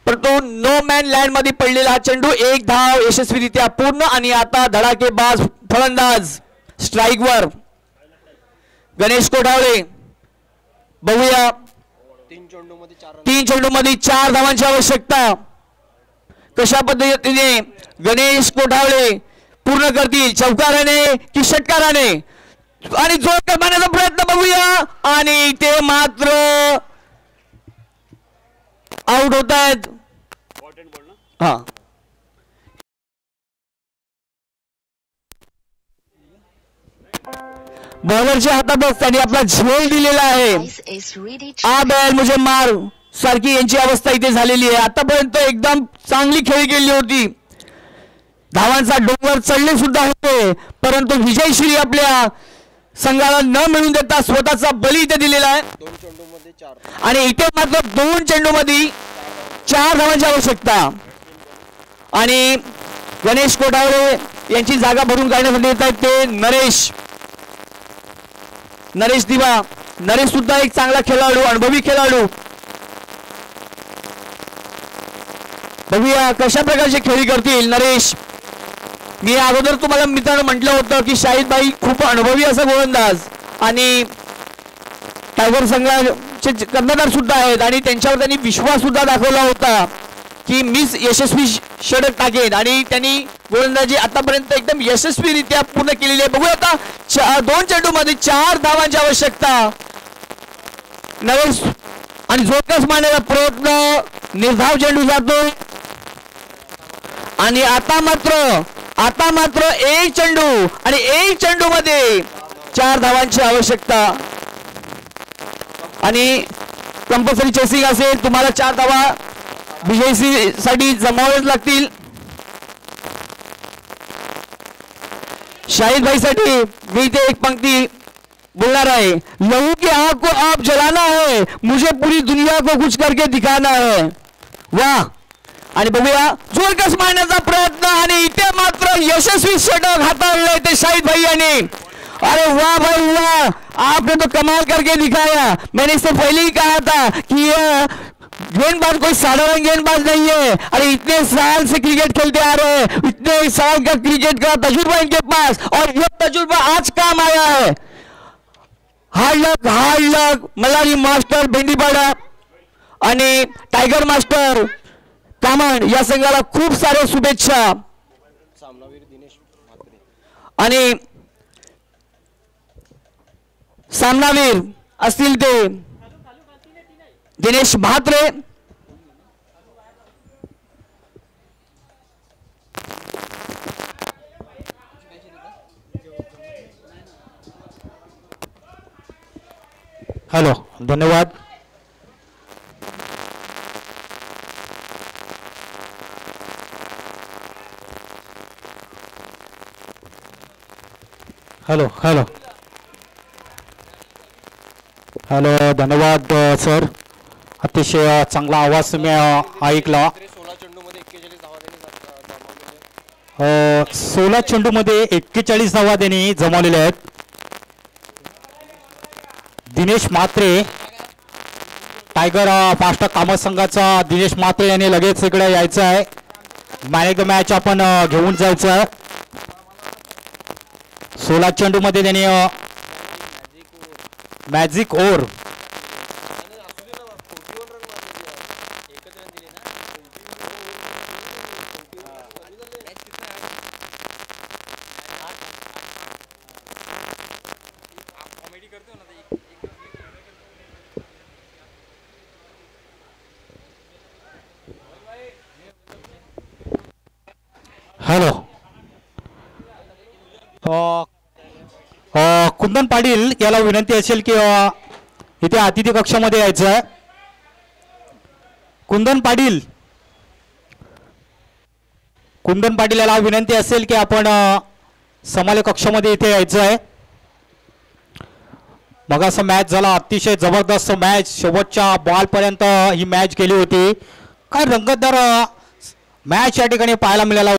परंतु नो मॅन लँड मध्ये पडलेला हा चेंडू 1 धाव यशस्वीरित्या पूर्ण आणि आता धडाकेबाज फलंदाज स्ट्राईकवर गणेश कोठावळे. बघूया 3 चेंडूमध्ये 4 धावांची आवश्यकता. कशा पद्धतीने गणेश कोठावळे पूर्ण करतील. चौकाराने की षटकाराने आणि जोर मारण्याचा प्रयत्न बघूया आणि ते मात्र आउट होत आहेत. हा बॉलरच्या हातातच त्यांनी आपला झोल दिलेला आहे. आ बैल मुझे मार सारखी यांची अवस्था इथे झालेली आहे. आतापर्यंत एकदम चांगली खेळी केली होती. धावांचा डोंगर चढले सुद्धा होते परंतु विजयश्री आपल्या संघाला न मिळून देता स्वतःचा बली इथे दिलेला आहे. 2 चेंडूमध्ये 4 आणि इथे मात्र 2 चेंडूमध्ये 4 धावांची आवश्यकता आणि गणेश कोठावळे यांची जागा भरून काढण्यासाठी येत आहेत ते नरेश दिवा. नरेश सुद्धा एक चांगला खेळाडू, अनुभवी खेळाडू. बघूया कशा प्रकारची खेळी करतील नरेश. मी अगोदर तुम्हाला मित्रांनो म्हटलं होतं की शाहिद भाई खूप अनुभवी असा गोलंदाज आणि टायगर संघाचे कर्णधार सुद्धा आहेत आणि त्यांच्यावर त्यांनी विश्वास सुद्धा दाखवला होता की मीच यशस्वी षटक टाकेन आणि त्यांनी गोलंदाजी आतापर्यंत एकदम यशस्वीरित्या पूर्ण केलेली आहे. बघूया आता 2 चेंडूमध्ये 4 धावांची आवश्यकता. नरेश आणि जोरकस मारण्याचा प्रयत्न. निर्धाव चेंडू जातो आणि आता मात्र 1 चेंडू आणि 1 चेंडूमध्ये 4 धावांची आवश्यकता आणि कंपल्सरी चेसिंग असेल. तुम्हाला 4 धावा विजयसाठी जमावेच लागतील. शाहिद भाई साठी मी इथे एक पंक्ती बोलणार आहे. लहू की आग को आप जलाना है, मुझे पूरी दुनिया को कुछ करके दिखाना है. वाह. आणि बघूया जोरकस मारण्याचा प्रयत्न आणि इथे मात्र यशस्वी षटक हाताळलंय ते शाहिद भाई यांनी. अरे वाह भाई वाह, आपने तो कमाल करके दिखाया. मैंने इससे पहले ही कहा था कि गेंदबाज कोई साधारण गेंदबाज नहीं है। अरे इतने साल से क्रिकेट खेलते आ रहे हैं, इतने साल का क्रिकेट का तजुर्बा इनके पास, और यह तजुर्बा आज काम आया है। हार्ड लक मल्हारी मास्टर बेंडीपाडा आणि टायगर मास्टर कामण या संघाला खूप सारे शुभेच्छा। सामनावीर दिनेश म्हात्रे आणि सामनावीर असतील ते दिनेश म्हात्रे। हॅलो, धन्यवाद। हॅलो हॅलो हॅलो, धन्यवाद सर, अतिशय चांगला आवाज तुम्ही ऐकला। 16 चेंडूमध्ये 41 धावा त्यांनी 16 चेंडूमध्ये 41 धावा त्यांनी जमवलेल्या आहेत। दिनेश म्हात्रे, टायगर फास्ट कामत संघाचा दिनेश म्हात्रे यांनी लगेच इकडे यायचं आहे। मॅन ऑफ द मॅच आपण घेऊन जायचं आहे। 16 चेंडूमध्ये त्यांनी मॅजिक ओव्हर हॅलो, कुंदन पाटील याला विनंती असेल की इथे अतिथी कक्षामध्ये यायचं आहे। कुंदन पाटील याला विनंती असेल की आपण समाले कक्षामध्ये इथे यायचं आहे। मग असं मॅच झाला, अतिशय जबरदस्त मॅच, शेवटच्या बॉलपर्यंत ही मॅच गेली होती। काय रंगतदार मॅच या ठिकाणी पाहायला मिळाला।